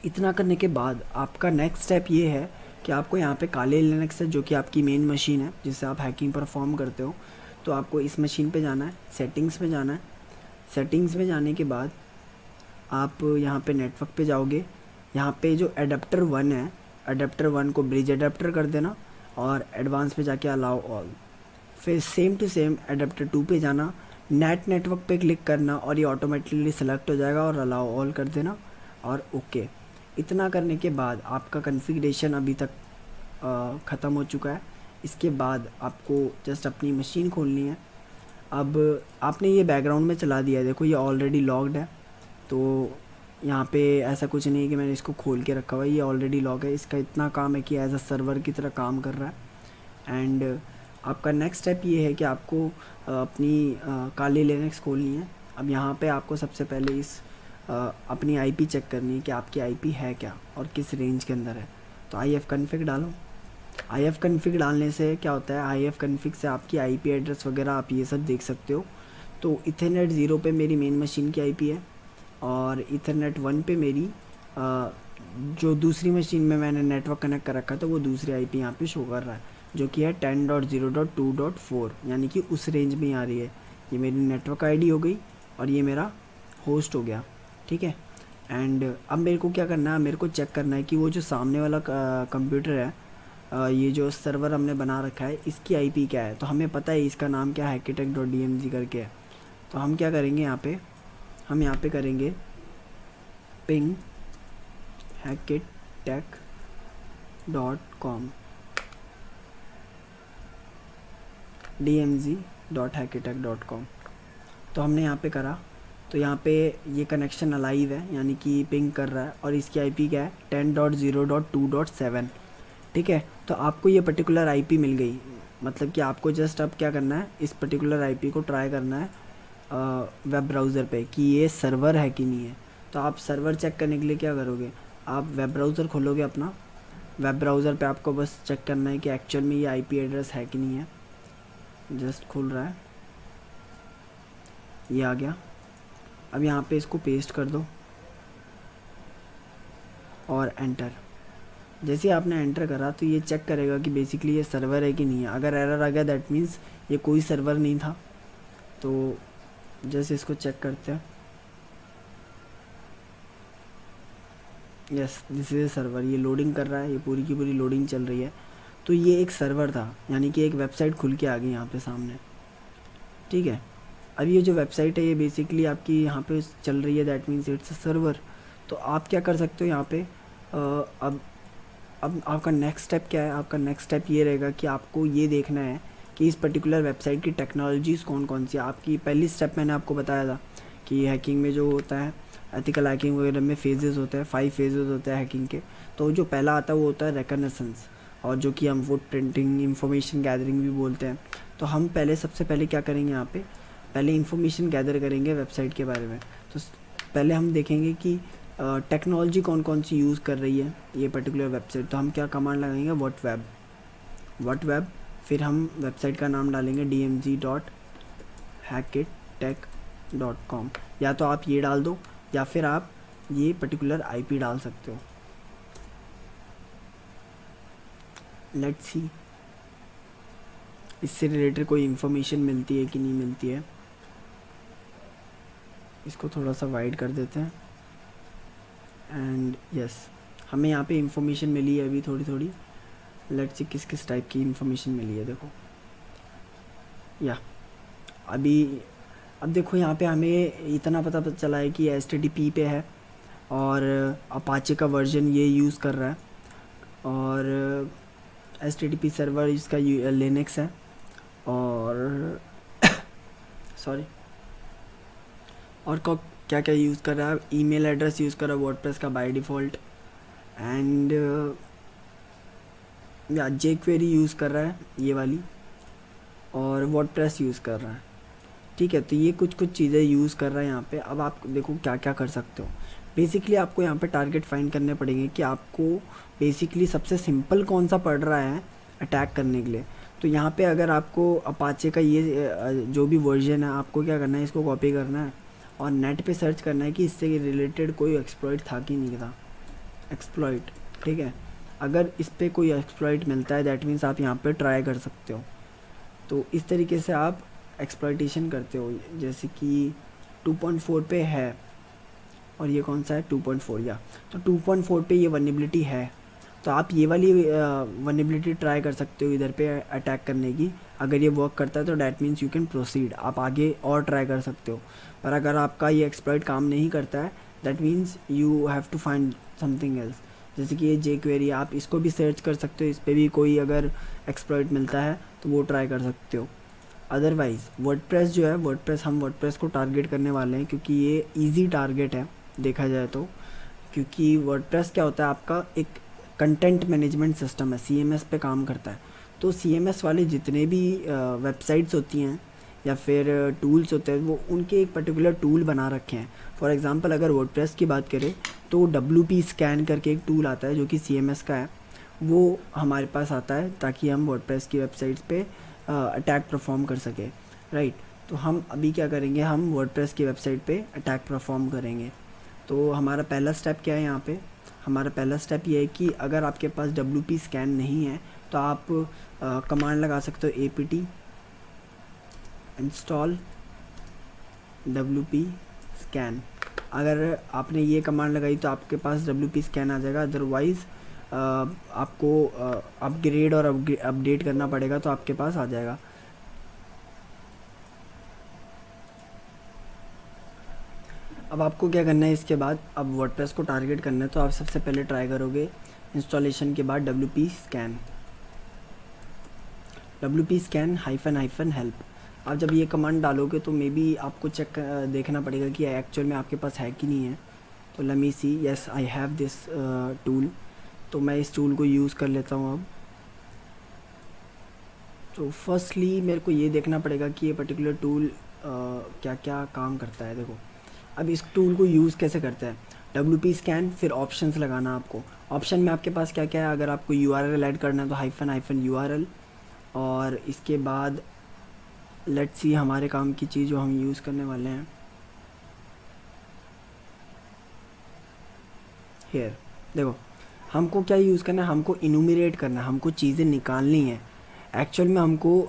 इतना करने के बाद आपका नेक्स्ट स्टेप ये है कि आपको यहाँ पे काले लिनक्स है, जो कि आपकी मेन मशीन है जिससे आप हैकिंग परफॉर्म करते हो, तो आपको इस मशीन पे जाना है, सेटिंग्स पे जाना है। सेटिंग्स में जाने के बाद आप यहाँ पे नेटवर्क पे जाओगे, यहाँ पे जो एडाप्टर 1 है, एडाप्टर 1 को ब्रिज एडाप्टर कर देना और एडवांस पे जाके अलाउ ऑल। फिर सेम टू सेम एडाप्टर 2 पे जाना, नेटवर्क पे क्लिक करना और ये ऑटोमेटिकली सेलेक्ट हो जाएगा और अलाउ ऑल कर देना और ओके। इतना करने के बाद आपका कॉन्फ़िगरेशन अभी तक ख़त्म हो चुका है। इसके बाद आपको जस्ट अपनी मशीन खोलनी है। अब आपने ये बैकग्राउंड में चला दिया है, देखो ये ऑलरेडी लॉग्ड है, तो यहाँ पे ऐसा कुछ नहीं है कि मैंने इसको खोल के रखा हुआ है, ये ऑलरेडी लॉग है। इसका इतना काम है कि एज अ सर्वर की तरह काम कर रहा है। एंड आपका नेक्स्ट स्टेप ये है कि आपको अपनी काली लिनक्स खोलनी है। अब यहाँ पे आपको सबसे पहले इस अपनी आईपी चेक करनी है कि आपकी आईपी है क्या और किस रेंज के अंदर है। तो IF कन्फिग डालो। IF कन्फिग डालने से क्या होता है, IF कन्फिग से आपकी आईपी एड्रेस वगैरह आप ये सब देख सकते हो। तो इथरनेट 0 पे मेरी मेन मशीन की आईपी है और इथरनेट 1 पे मेरी जो दूसरी मशीन में मैंने नेटवर्क कनेक्ट कर रखा था वो दूसरी आईपी यहाँ पे शो कर रहा है, जो कि है 10.0.2.4, यानी कि उस रेंज में ही आ रही है। ये मेरी नेटवर्क आईडी हो गई और ये मेरा होस्ट हो गया। ठीक है, एंड अब मेरे को क्या करना है, मेरे को चेक करना है कि वो जो सामने वाला कंप्यूटर है, ये जो सर्वर हमने बना रखा है, इसकी आईपी क्या है। तो हमें पता है इसका नाम क्या है, hackitech.dmz करके है। तो हम क्या करेंगे, हम यहाँ पे करेंगे ping hackitech.com dmz.hackitech.com। तो हमने यहाँ पे करा, तो यहाँ पे ये कनेक्शन अलाइव है, यानी कि पिंग कर रहा है और इसकी आईपी क्या है 10.0.2.7। ठीक है, तो आपको ये पर्टिकुलर आईपी मिल गई, मतलब कि आपको जस्ट अब क्या करना है, इस पर्टिकुलर आईपी को ट्राई करना है वेब ब्राउज़र पे कि ये सर्वर है कि नहीं है। तो आप सर्वर चेक करने के लिए क्या करोगे, आप वेब ब्राउज़र खोलोगे अपना, वेब ब्राउज़र पे आपको बस चेक करना है कि एक्चुअल में ये आईपी एड्रेस है कि नहीं है। जस्ट खुल रहा है, ये आ गया। अब यहाँ पे इसको पेस्ट कर दो और एंटर। जैसे आपने एंटर करा तो ये चेक करेगा कि बेसिकली ये सर्वर है कि नहीं है। अगर एरर आ गया दैट मीन्स ये कोई सर्वर नहीं था। तो जैसे इसको चेक करते हैं, यस दिस इज़ सर्वर। ये लोडिंग कर रहा है, ये पूरी की पूरी लोडिंग चल रही है। तो ये एक सर्वर था, यानी कि एक वेबसाइट खुल के आ गई यहाँ पे सामने, ठीक है। अब ये जो वेबसाइट है ये बेसिकली आपकी यहाँ पे चल रही है, that means it's a server. तो आप क्या कर सकते हो यहाँ पे, अब आपका नेक्स्ट स्टेप क्या है? आपका नेक्स्ट स्टेप ये रहेगा कि आपको ये देखना है कि इस पर्टिकुलर वेबसाइट की टेक्नोलॉजीज़ कौन कौन सी। आपकी पहली स्टेप मैंने आपको बताया था कि हैकिंग में जो होता है, एथिकल हैकिंग वगैरह में फेजेस होते हैं, 5 फेजेस होते हैं हैकिंग के। तो जो पहला आता है वो होता है रिकग्निशंस, और जो कि हम फुट प्रिंटिंग, इंफॉर्मेशन गैदरिंग भी बोलते हैं। तो हम सबसे पहले क्या करेंगे यहाँ पे, पहले इंफॉर्मेशन गैदर करेंगे वेबसाइट के बारे में। तो पहले हम देखेंगे कि टेक्नोलॉजी कौन कौन सी यूज़ कर रही है ये पर्टिकुलर वेबसाइट। तो हम क्या कमांड लगाएंगे, वट वेब, फिर हम वेबसाइट का नाम डालेंगे dmg.hackitech.com। या तो आप ये डाल दो या फिर आप ये पर्टिकुलर आईपी डाल सकते हो। लेट्स सी इससे रिलेटेड कोई इन्फॉर्मेशन मिलती है कि नहीं मिलती है। इसको थोड़ा सा वाइड कर देते हैं एंड यस हमें यहाँ पे इंफॉर्मेशन मिली है अभी थोड़ी थोड़ी। लेट्स सी किस किस टाइप की इंफॉर्मेशन मिली है। देखो या अभी अब देखो यहाँ पे हमें इतना पता चला है कि HTTP पे है और अपाचे का वर्जन ये यूज़ कर रहा है, और HTTP सर्वर इसका लिनक्स है, और सॉरी और क्या क्या यूज़ कर रहा है, ईमेल एड्रेस यूज़ कर रहा है वर्डप्रेस का बाय डिफ़ॉल्ट, एंड या jQuery यूज़ कर रहा है ये वाली, और वर्डप्रेस यूज़ कर रहा है, ठीक है। तो ये कुछ चीज़ें यूज़ कर रहा है यहाँ पे। अब आप देखो क्या क्या कर सकते हो। बेसिकली आपको यहाँ पे टारगेट फाइंड करने पड़ेंगे कि आपको बेसिकली सबसे सिंपल कौन सा पड़ रहा है अटैक करने के लिए। तो यहाँ पे अगर आपको अपाचे का ये जो भी वर्जन है, आपको क्या करना है, इसको कॉपी करना है और नेट पे सर्च करना है कि इससे रिलेटेड कोई एक्सप्लॉइट था कि नहीं था। एक्सप्लॉइट, ठीक है। अगर इस पर कोई एक्सप्लॉइट मिलता है दैट मीन्स आप यहाँ पे ट्राई कर सकते हो। तो इस तरीके से आप एक्सप्लॉइटेशन करते हो। जैसे कि 2.4 पे है और ये कौन सा है 2.4, या तो 2.4 पे ये वनएबिलिटी है, तो आप ये वाली वनएबिलिटी ट्राई कर सकते हो इधर पे अटैक करने की। अगर ये वर्क करता है तो that means you can proceed, आप आगे और ट्राई कर सकते हो। पर अगर आपका ये एक्सप्लॉइट काम नहीं करता है that means you have to find something else. जैसे कि ये jQuery, आप इसको भी सर्च कर सकते हो, इस पर भी कोई अगर एक्सप्लॉइट मिलता है तो वो ट्राई कर सकते हो। अदरवाइज़ वर्डप्रेस जो है, हम वर्डप्रेस को टारगेट करने वाले हैं क्योंकि ये ईजी टारगेट है देखा जाए तो। क्योंकि वर्डप्रेस क्या होता है, आपका एक कंटेंट मैनेजमेंट सिस्टम है, CMS पे काम करता है। तो CMS वाले जितने भी वेबसाइट्स होती हैं या फिर टूल्स होते हैं, वो उनके एक पर्टिकुलर टूल बना रखे हैं। फॉर एग्जांपल अगर वर्डप्रेस की बात करें तो WP स्कैन करके एक टूल आता है जो कि CMS का है, वो हमारे पास आता है ताकि हम वर्डप्रेस की वेबसाइट्स पे अटैक परफॉर्म कर सके, राइट। तो हम अभी क्या करेंगे, हम वर्डप्रेस की वेबसाइट पे अटैक परफॉर्म करेंगे। तो हमारा पहला स्टेप क्या है यहाँ पे, हमारा पहला स्टेप ये है कि अगर आपके पास WP स्कैन नहीं है तो आप कमांड लगा सकते हो apt इंस्टॉल WP स्कैन। अगर आपने ये कमांड लगाई तो आपके पास WP स्कैन आ जाएगा। अदरवाइज़ आपको अपग्रेड और अपडेट करना पड़ेगा तो आपके पास आ जाएगा। अब आपको क्या करना है इसके बाद, अब वर्डप्रेस को टारगेट करना है तो आप सबसे पहले ट्राई करोगे इंस्टॉलेशन के बाद WP स्कैन -हाइफन हेल्प। आप जब ये कमांड डालोगे तो मे बी आपको देखना पड़ेगा कि एक्चुअल में आपके पास है कि नहीं है। तो let me see, yes I have this tool. तो मैं इस टूल को यूज़ कर लेता हूँ अब। तो फर्स्टली मेरे को ये देखना पड़ेगा कि ये पर्टिकुलर टूल क्या क्या काम करता है। देखो अब इस टूल को यूज़ कैसे करते हैं, WP स्कैन, फिर ऑप्शंस लगाना आपको। ऑप्शन में आपके पास क्या क्या है, अगर आपको URL ऐड करना है तो -URL, और इसके बाद लेट्स सी हमारे काम की चीज़ जो हम यूज़ करने वाले हैं हेयर। देखो हमको क्या यूज़ करना है, हमको इनूमरेट करना है, हमको चीज़ें निकालनी है। एक्चुअल में हमको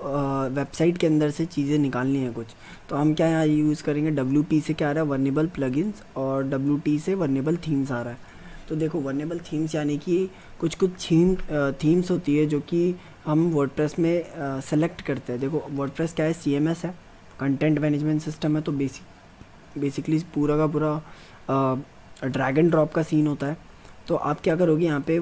वेबसाइट के अंदर से चीज़ें निकालनी है कुछ, तो हम क्या यहाँ यूज़ करेंगे, WP से क्या आ रहा है, वर्नेबल प्लगइन्स, और WT से वर्नेबल थीम्स आ रहा है। तो देखो वर्नेबल थीम्स यानी कि कुछ कुछ थीम्स होती है जो कि हम वर्डप्रेस में सेलेक्ट करते हैं। देखो वर्डप्रेस क्या है, CMS है, कंटेंट मैनेजमेंट सिस्टम है, तो बेसिकली पूरा का पूरा ड्रैग एंड ड्रॉप का सीन होता है। तो आप क्या करोगे, यहाँ पे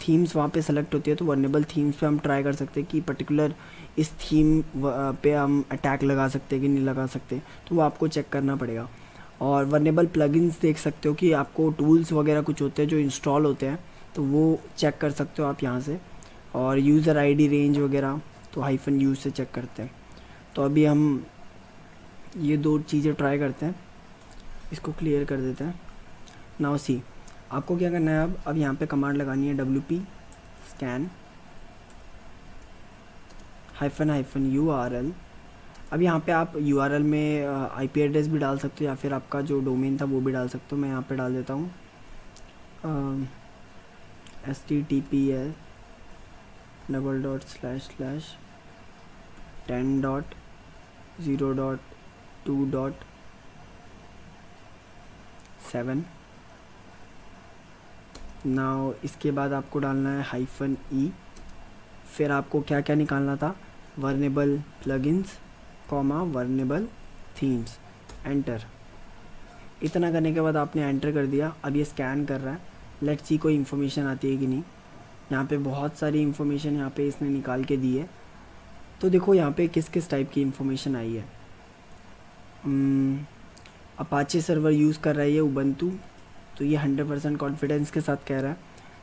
थीम्स वहाँ पे सेलेक्ट होती है, तो वर्नेबल थीम्स पे हम ट्राई कर सकते हैं कि पर्टिकुलर इस थीम पे हम अटैक लगा सकते हैं कि नहीं लगा सकते, तो वो आपको चेक करना पड़ेगा। और वर्नेबल प्लगइन्स देख सकते हो कि आपको टूल्स वगैरह कुछ होते हैं जो इंस्टॉल होते हैं, तो वो चेक कर सकते हो आप यहाँ से। और यूज़र ID रेंज वगैरह तो -U से चेक करते हैं। तो अभी हम ये दो चीज़ें ट्राई करते हैं, इसको क्लियर कर देते हैं। नाउ सी आपको क्या करना है, अब यहाँ पे कमांड लगानी है WP स्कैन -URL। अब यहाँ पे आप URL में IP एड्रेस भी डाल सकते हो, या फिर आपका जो डोमेन था वो भी डाल सकते हो। मैं यहाँ पे डाल देता हूँ https://10.0.2.7। नाउ इसके बाद आपको डालना है -E। फिर आपको क्या क्या निकालना था, vulnerable plugins, vulnerable themes, enter. इतना करने के बाद आपने एंटर कर दिया। अब ये स्कैन कर रहा है, लेट्स सी कोई इन्फॉर्मेशन आती है कि नहीं। यहाँ पे बहुत सारी इन्फॉर्मेशन यहाँ पे इसने निकाल के दी है। तो देखो यहाँ पे किस किस टाइप की इन्फॉर्मेशन आई है। अपाचे सर्वर यूज़ कर रहा है ये उबंटू, तो ये 100% कॉन्फिडेंस के साथ कह रहा है।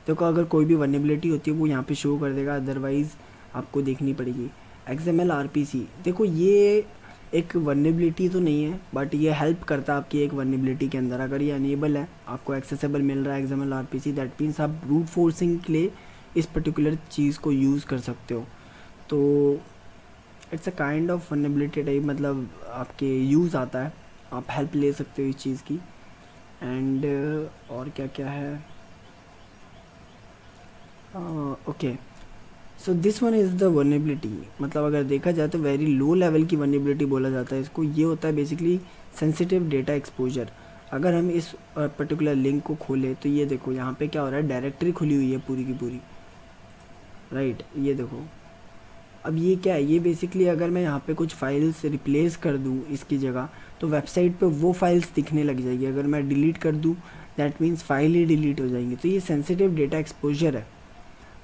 देखो अगर कोई भी वनएबिलिटी होती है वो यहाँ पे शो कर देगा, अदरवाइज़ आपको देखनी पड़ेगी। XML RPC, देखो ये एक वनएबिलिटी तो नहीं है, बट ये हेल्प करता है आपकी एक वनएबिलिटी के अंदर। अगर ये अनेबल है, आपको एक्सेसिबल मिल रहा है XML RPC, दैट मीन्स आप ब्रूट फोर्सिंग के लिए इस पर्टिकुलर चीज़ को यूज़ कर सकते हो। तो it's a kind of vulnerability type, मतलब आपके यूज़ आता है, आप हेल्प ले सकते हो इस चीज़ की। एंड और क्या क्या है, okay so this one is the vulnerability. मतलब अगर देखा जाए तो वेरी लो लेवल की वनएबिलिटी बोला जाता है इसको। ये होता है बेसिकली सेंसिटिव डेटा एक्सपोजर। अगर हम इस पर्टिकुलर लिंक को खोलें तो ये देखो यहाँ पे क्या हो रहा है, डायरेक्टरी खुली हुई है पूरी की पूरी, राइट। ये देखो अब ये क्या है, ये बेसिकली अगर मैं यहाँ पे कुछ फाइल्स रिप्लेस कर दूँ इसकी जगह, तो वेबसाइट पे वो फाइल्स दिखने लग जाएगी। अगर मैं डिलीट कर दूँ, that means file he delete हो जाएंगी। तो ये सेंसिटिव डेटा एक्सपोजर है।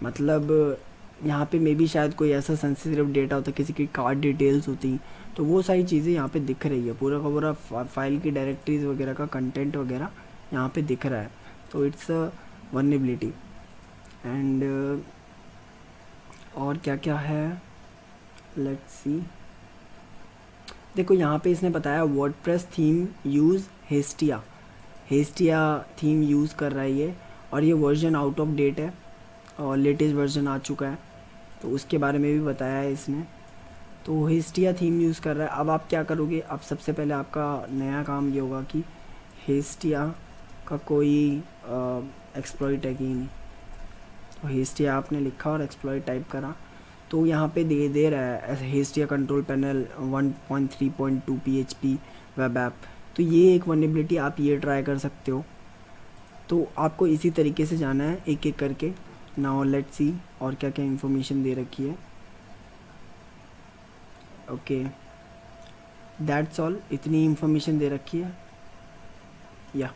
मतलब यहाँ पे मे बी शायद कोई ऐसा सेंसिटिव डेटा होता, किसी की कार्ड डिटेल्स होती, तो वो सारी चीज़ें यहाँ पे दिख रही है। पूरा का पूरा फाइल की डायरेक्टरीज वगैरह का कंटेंट वगैरह यहाँ पे दिख रहा है। तो इट्स अ वनएबिलिटी। एंड और क्या क्या है, लेट्स सी। देखो यहाँ पे इसने बताया WordPress theme use Hestia theme use कर रहा है ये, और ये वर्जन आउट ऑफ डेट है और लेटेस्ट वर्जन आ चुका है, तो उसके बारे में भी बताया है इसने। तो हेस्टिया थीम यूज़ कर रहा है। अब आप क्या करोगे, अब सबसे पहले आपका नया काम ये होगा कि हेस्टिया का कोई एक्सप्लॉइट है कि नहीं। तो हेस्टिया आपने लिखा और एक्सप्लॉइट टाइप करा, तो यहाँ पे दे रहा है Hestia control panel 1.3.2 PHP web app. तो ये एक वनएबिलिटी, आप ये ट्राई कर सकते हो। तो आपको इसी तरीके से जाना है एक एक करके। नाउ लेट्स सी और क्या क्या इन्फॉर्मेशन दे रखी है। ओके दैट्स ऑल, इतनी इन्फॉर्मेशन दे रखी है, या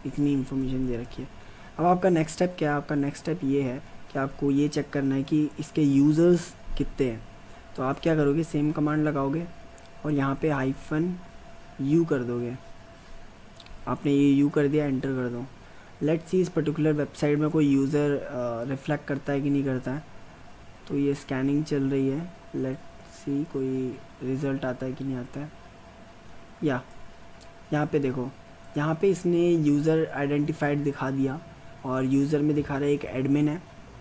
इतनी इन्फॉर्मेशन दे रखी है। अब आपका नेक्स्ट स्टेप क्या है, आपका नेक्स्ट स्टेप ये है कि आपको ये चेक करना है कि इसके यूज़र्स कितने हैं। तो आप क्या करोगे, सेम कमांड लगाओगे और यहाँ पे -U कर दोगे। आपने ये U कर दिया, एंटर कर दो। लेट्स सी इस पर्टिकुलर वेबसाइट में कोई यूज़र रिफ्लेक्ट करता है कि नहीं करता है। तो ये स्कैनिंग चल रही है, लेट्स सी कोई रिज़ल्ट आता है कि नहीं आता है। या यहाँ पे देखो यहाँ पे इसने यूज़र आइडेंटिफाइड दिखा दिया और यूज़र में दिखा रहा है एक एडमिन है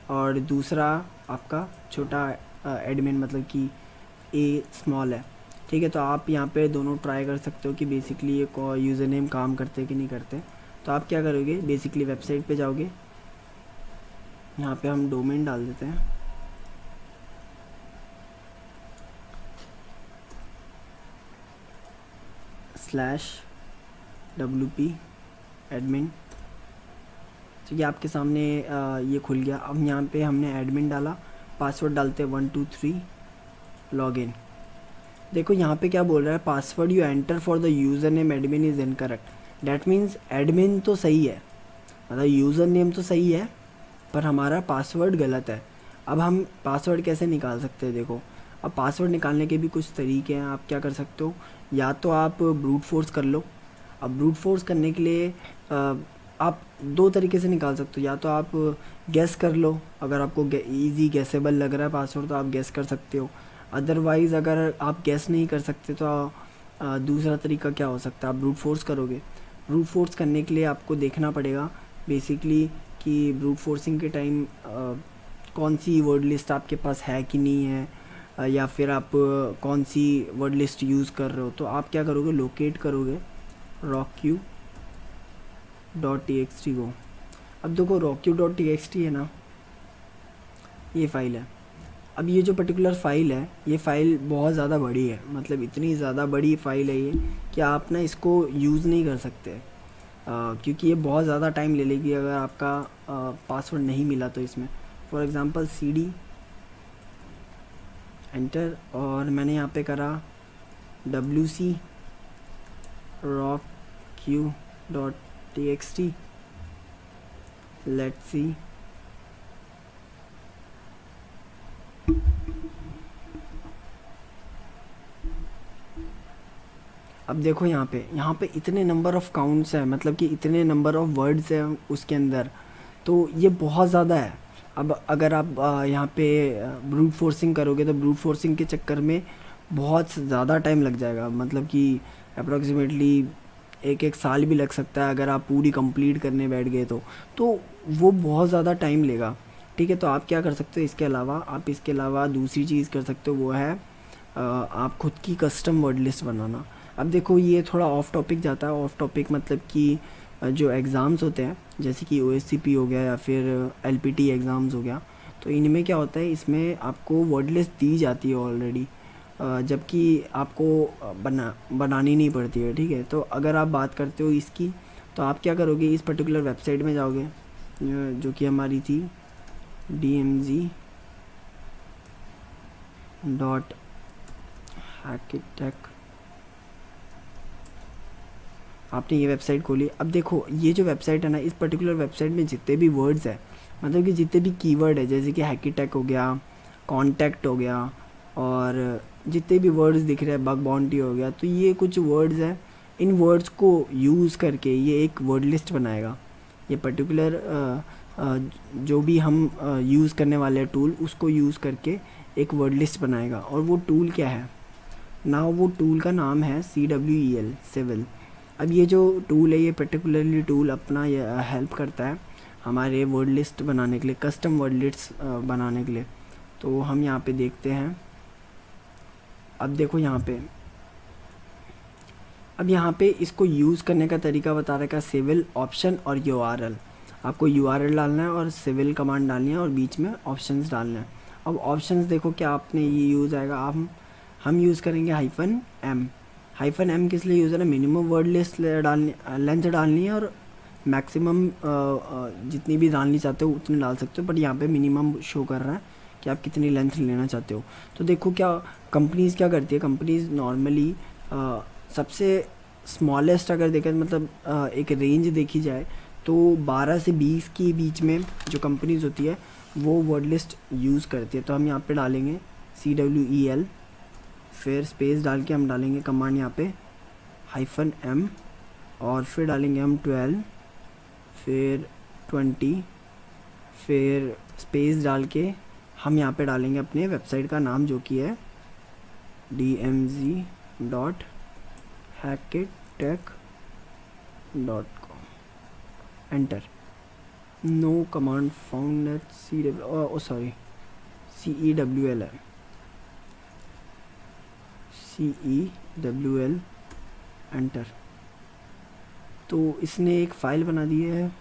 और दूसरा आपका छोटा एडमिन मतलब कि ए स्मॉल है। ठीक है, तो आप यहाँ पे दोनों ट्राई कर सकते हो कि बेसिकली ये यूज़र नेम काम करते कि नहीं करते। तो आप क्या करोगे, बेसिकली वेबसाइट पे जाओगे, यहाँ पे हम डोमेन डाल देते हैं, /wp admin। ठीक है, आपके सामने ये खुल गया। अब यहाँ पे हमने एडमिन डाला, पासवर्ड डालते हैं 123 लॉगिन। देखो यहाँ पे क्या बोल रहा है, password you enter for the user name admin is incorrect. That means admin तो सही है, मतलब यूज़र नेम तो सही है पर हमारा पासवर्ड गलत है। अब हम पासवर्ड कैसे निकाल सकते हैं, देखो अब पासवर्ड निकालने के भी कुछ तरीके हैं। आप क्या कर सकते हो, या तो आप ब्रूट फोर्स कर लो। अब ब्रूट फोर्स करने के लिए आप दो तरीके से निकाल सकते हो, या तो आप गैस कर लो, अगर आपको इजी गैसेबल लग रहा है पासवर्ड तो आप गैस कर सकते हो। अदरवाइज़ अगर आप गैस नहीं कर सकते तो दूसरा तरीका क्या हो सकता है, आप ब्रूट फोर्स करोगे। ब्रूट फोर्स करने के लिए आपको देखना पड़ेगा बेसिकली कि ब्रूट फोर्सिंग के टाइम कौन सी वर्ड लिस्ट आपके पास है कि नहीं है, या फिर आप कौन सी वर्ड लिस्ट यूज़ कर रहे हो। तो आप क्या करोगे, लोकेट करोगे rockq.txt को। अब देखो rockq.txt है ना, ये फाइल है। अब ये जो पर्टिकुलर फ़ाइल है, ये फ़ाइल बहुत ज़्यादा बड़ी है, मतलब इतनी ज़्यादा बड़ी फ़ाइल है ये कि आप ना इसको यूज़ नहीं कर सकते, क्योंकि ये बहुत ज़्यादा टाइम ले लेगी अगर आपका पासवर्ड नहीं मिला तो इसमें। फॉर एग्ज़ाम्पल cd एंटर, और मैंने यहाँ पे करा wc rockq.txt, लेट्स सी। अब देखो यहाँ पे इतने नंबर ऑफ़ काउंट्स हैं, मतलब कि इतने नंबर ऑफ़ वर्ड्स हैं उसके अंदर, तो ये बहुत ज़्यादा है। अब अगर आप यहाँ पे ब्रूट फोर्सिंग करोगे तो ब्रूट फोर्सिंग के चक्कर में बहुत ज़्यादा टाइम लग जाएगा, मतलब कि अप्रॉक्सीमेटली एक साल भी लग सकता है अगर आप पूरी कंप्लीट करने बैठ गए तो वो बहुत ज़्यादा टाइम लेगा। ठीक है, तो आप क्या कर सकते हो, इसके अलावा दूसरी चीज़ कर सकते हो, वो है आप खुद की कस्टम वर्ड लिस्ट बनाना। अब देखो ये थोड़ा ऑफ टॉपिक जाता है, ऑफ टॉपिक मतलब कि जो एग्ज़ाम्स होते हैं जैसे कि OSCP हो गया या फिर LPT एग्ज़ाम्स हो गया, तो इनमें क्या होता है, इसमें आपको वर्ड लिस्ट दी जाती है ऑलरेडी, जबकि आपको बनानी नहीं पड़ती है। ठीक है, तो अगर आप बात करते हो इसकी, तो आप क्या करोगे, इस पर्टिकुलर वेबसाइट में जाओगे जो कि हमारी थी dmg.hackitech। आपने ये वेबसाइट खोली। अब देखो ये जो वेबसाइट है ना, इस पर्टिकुलर वेबसाइट में जितने भी वर्ड्स हैं, मतलब कि जितने भी कीवर्ड है, जैसे कि हैकिटेक हो गया, कॉन्टैक्ट हो गया, और जितने भी वर्ड्स दिख रहे हैं, बग बाउंटी हो गया, तो ये कुछ वर्ड्स हैं। इन वर्ड्स को यूज़ करके ये एक वर्ड लिस्ट बनाएगा। ये पर्टिकुलर जो भी हम यूज़ करने वाले हैं टूल, उसको यूज़ करके एक वर्ड लिस्ट बनाएगा। और वो टूल क्या है ना, वो टूल का नाम है CWEL सिविल। अब ये जो टूल है, ये पर्टिकुलरली टूल अपना हेल्प करता है हमारे वर्ड लिस्ट बनाने के लिए, कस्टम वर्ड लिस्ट बनाने के लिए। तो हम यहाँ पे देखते हैं। अब देखो यहाँ पे इसको यूज़ करने का तरीका बता रहा है, सिविल ऑप्शन और URL। आपको URL डालना है और सिविल कमांड डालनी है और बीच में ऑप्शंस डालना है। अब ऑप्शंस देखो क्या आपने ये यूज़ आएगा, हम यूज़ करेंगे -m किस लिए यूज़ है, मिनिमम वर्ड लिस्ट लेंथ डालनी है, और मैक्सिमम जितनी भी डालनी चाहते हो उतनी डाल सकते हो, बट यहाँ पे मिनिमम शो कर रहा है कि आप कितनी लेंथ लेना चाहते हो। तो देखो क्या कंपनीज़ क्या करती है, कंपनीज़ नॉर्मली सबसे स्मॉलेस्ट अगर देखें, मतलब एक रेंज देखी जाए तो 12 से 20 के बीच में जो कंपनीज़ होती है वो वर्ड लिस्ट यूज़ करती है। तो हम यहाँ पे डालेंगे CWEL, फिर स्पेस डाल के हम डालेंगे कमांड यहाँ पे -m, और फिर डालेंगे हम 12, फिर 20, फिर स्पेस डाल के हम यहाँ पे डालेंगे अपने वेबसाइट का नाम जो कि है dmg.hackitech .com enter. No command found at CEWL है, CEWL एंटर। तो इसने एक फ़ाइल बना दी है,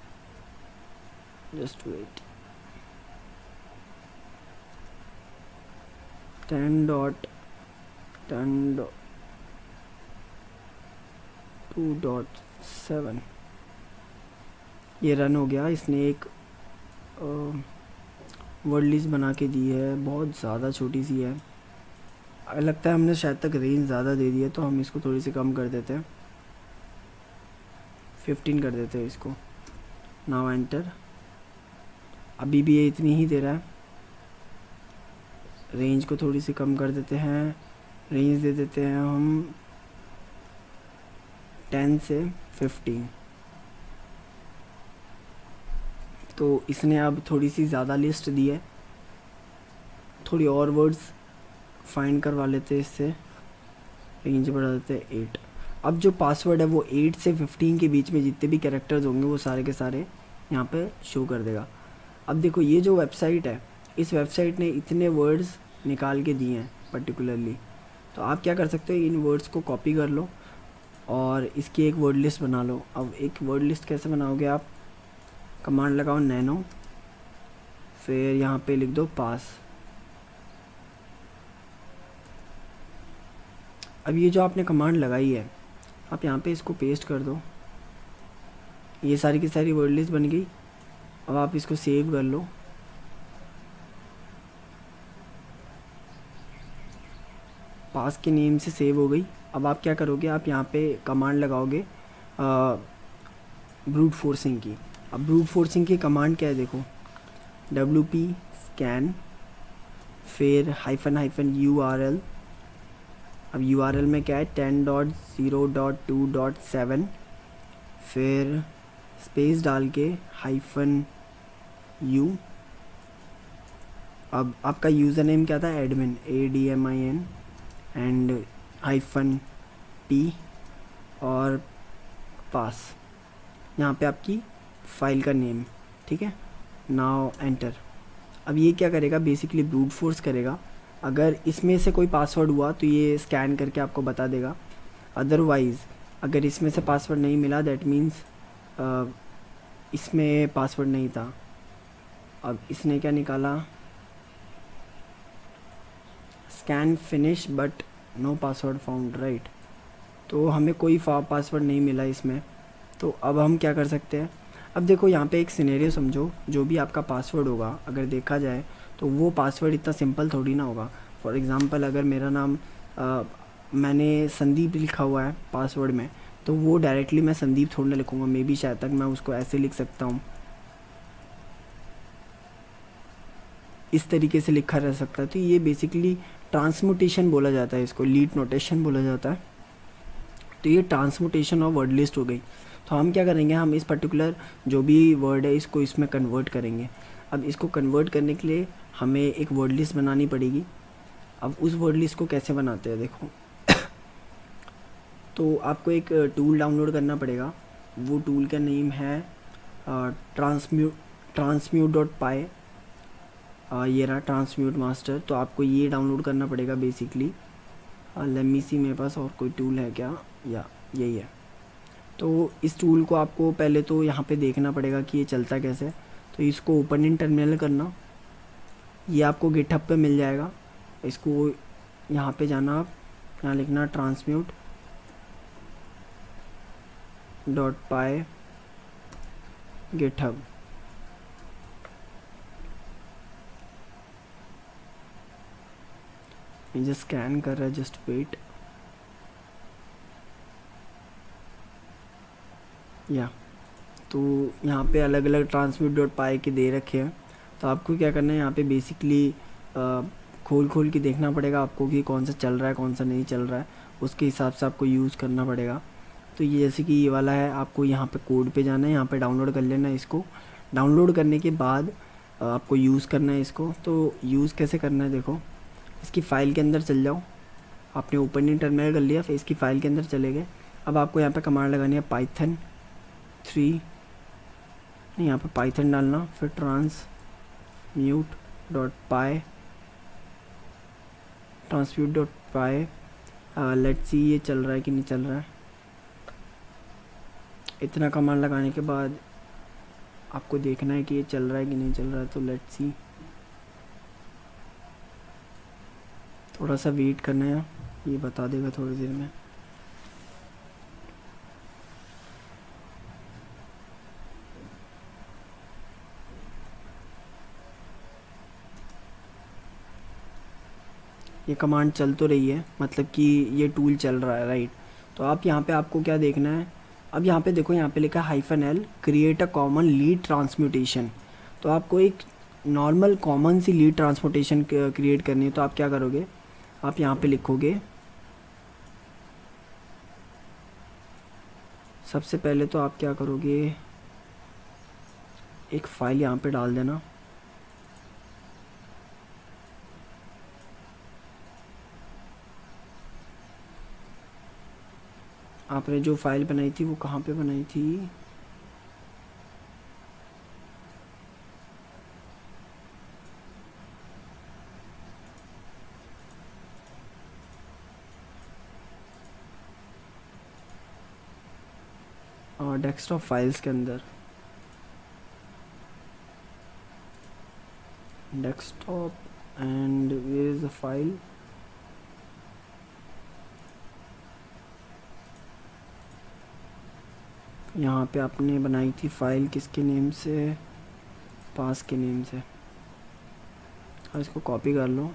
जस्ट वेट। 10.10.2.7 ये रन हो गया। इसने एक वर्ड लिस्ट बना के दी है, बहुत ज़्यादा छोटी सी है। लगता है हमने शायद तक रेंज ज़्यादा दे दी है, तो हम इसको थोड़ी सी कम कर देते हैं, 15 कर देते हैं इसको। Now enter. अभी भी ये इतनी ही दे रहा है। रेंज को थोड़ी सी कम कर देते हैं, रेंज दे देते हैं हम 10 से 15। तो इसने अब थोड़ी सी ज़्यादा लिस्ट दी है, थोड़ी और वर्ड्स फाइंड करवा लेते हैं इससे, रेंज बढ़ा देते हैं 8। अब जो पासवर्ड है वो 8 से 15 के बीच में जितने भी कैरेक्टर्स होंगे वो सारे के सारे यहाँ पे शो कर देगा। अब देखो ये जो वेबसाइट है, इस वेबसाइट ने इतने वर्ड्स निकाल के दिए हैं पर्टिकुलरली, तो आप क्या कर सकते हो, इन वर्ड्स को कॉपी कर लो और इसकी एक वर्ड लिस्ट बना लो। अब एक वर्ड लिस्ट कैसे बनाओगे आप, कमांड लगाओ नैनो, फिर यहाँ पे लिख दो पास। अब ये जो आपने कमांड लगाई है, आप यहाँ पे इसको पेस्ट कर दो। ये सारी की सारी वर्ड लिस्ट बन गई। अब आप इसको सेव कर लो। पास के नेम से सेव हो गई। अब आप क्या करोगे, आप यहाँ पे कमांड लगाओगे ब्रूट फोर्सिंग की। अब ब्रूट फोर्सिंग की कमांड क्या है देखो, WP स्कैन, फिर -URL। अब URL में क्या है 10.0.2.7, फिर स्पेस डाल के -u। अब आपका यूज़र नेम क्या था, एडमिन, ADMIN, एंड -p और पास, यहाँ पे आपकी फ़ाइल का नेम, ठीक है। Now enter. अब ये क्या करेगा, बेसिकली ब्रूट फोर्स करेगा। अगर इसमें से कोई पासवर्ड हुआ तो ये स्कैन करके आपको बता देगा। अदरवाइज़ अगर इसमें से पासवर्ड नहीं मिला, दैट मीन्स इसमें पासवर्ड नहीं था। अब इसने क्या निकाला, scan finish but no password found, right. तो हमें कोई पासवर्ड नहीं मिला इसमें। तो अब हम क्या कर सकते हैं, अब देखो यहाँ पे एक सिनेरियो समझो, जो भी आपका पासवर्ड होगा अगर देखा जाए तो वो पासवर्ड इतना सिंपल थोड़ी ना होगा। फॉर एग्ज़ाम्पल अगर मेरा नाम मैंने संदीप लिखा हुआ है पासवर्ड में, तो वो डायरेक्टली मैं संदीप थोड़ी ना लिखूँगा, मे बी शायद तक मैं उसको ऐसे लिख सकता हूँ, इस तरीके से लिखा रह सकता है। तो ये बेसिकली ट्रांसम्यूटेशन बोला जाता है, इसको लीड नोटेशन बोला जाता है। तो ये ट्रांसम्यूटेशन ऑफ वर्ड लिस्ट हो गई। तो हम क्या करेंगे, हम इस पर्टिकुलर जो भी वर्ड है इसको इसमें कन्वर्ट करेंगे। अब इसको कन्वर्ट करने के लिए हमें एक वर्ड लिस्ट बनानी पड़ेगी। अब उस वर्ड लिस्ट को कैसे बनाते हैं देखो तो आपको एक टूल डाउनलोड करना पड़ेगा। वो टूल का नेम है transmute.py। ये रहा ट्रांसम्यूट मास्टर। तो आपको ये डाउनलोड करना पड़ेगा बेसिकली। लेट मी सी मेरे पास और कोई टूल है क्या, या यही है। तो इस टूल को आपको पहले तो यहाँ पे देखना पड़ेगा कि ये चलता कैसे। तो इसको ओपन इन टर्मिनल करना, ये आपको गिटहब पे मिल जाएगा। इसको यहाँ पे जाना, आप यहाँ लिखना transmute.py गिटहब। ये जो स्कैन कर रहा है, जस्ट वेट। या तो यहाँ पे अलग अलग transmute.py के दे रखे हैं। तो आपको क्या करना है, यहाँ पे बेसिकली खोल के देखना पड़ेगा आपको कि कौन सा चल रहा है कौन सा नहीं चल रहा है, उसके हिसाब से आपको यूज़ करना पड़ेगा। तो ये जैसे कि ये वाला है, आपको यहाँ पे कोड पे जाना है, यहाँ पे डाउनलोड कर लेना है। इसको डाउनलोड करने के बाद आपको यूज़ करना है इसको। तो यूज़ कैसे करना है देखो, इसकी फ़ाइल के अंदर चल जाओ। आपने ओपन इन टर्मिनल कर लिया, फिर इसकी फ़ाइल के अंदर चले गए। अब आपको यहाँ पे कमांड लगानी है पाइथन 3 नहीं, यहाँ पे पाइथन डालना, फिर transmute.py transmute.py। लेट्स सी ये चल रहा है कि नहीं चल रहा है। इतना कमांड लगाने के बाद आपको देखना है कि ये चल रहा है कि नहीं चल रहा है। तो लेट्स सी, थोड़ा सा वेट करना है, ये बता देगा थोड़ी देर में। ये कमांड चल तो रही है, मतलब कि ये टूल चल रहा है, राइट। तो आप यहाँ पे आपको क्या देखना है, अब यहाँ पे देखो, यहाँ पे लिखा है -L create a common lead transmutation. तो आपको एक नॉर्मल कॉमन सी लीड ट्रांसपोर्टेशन क्रिएट करनी है। तो आप क्या करोगे, आप यहाँ पे लिखोगे, सबसे पहले तो आप क्या करोगे, एक फ़ाइल यहाँ पे डाल देना। आपने जो फाइल बनाई थी वो कहाँ पे बनाई थी, और डेस्कटॉप फाइल्स के अंदर, desktop and where is the file, यहाँ पे आपने बनाई थी फाइल किसके नेम से, पास के नेम से। और इसको कॉपी कर लो,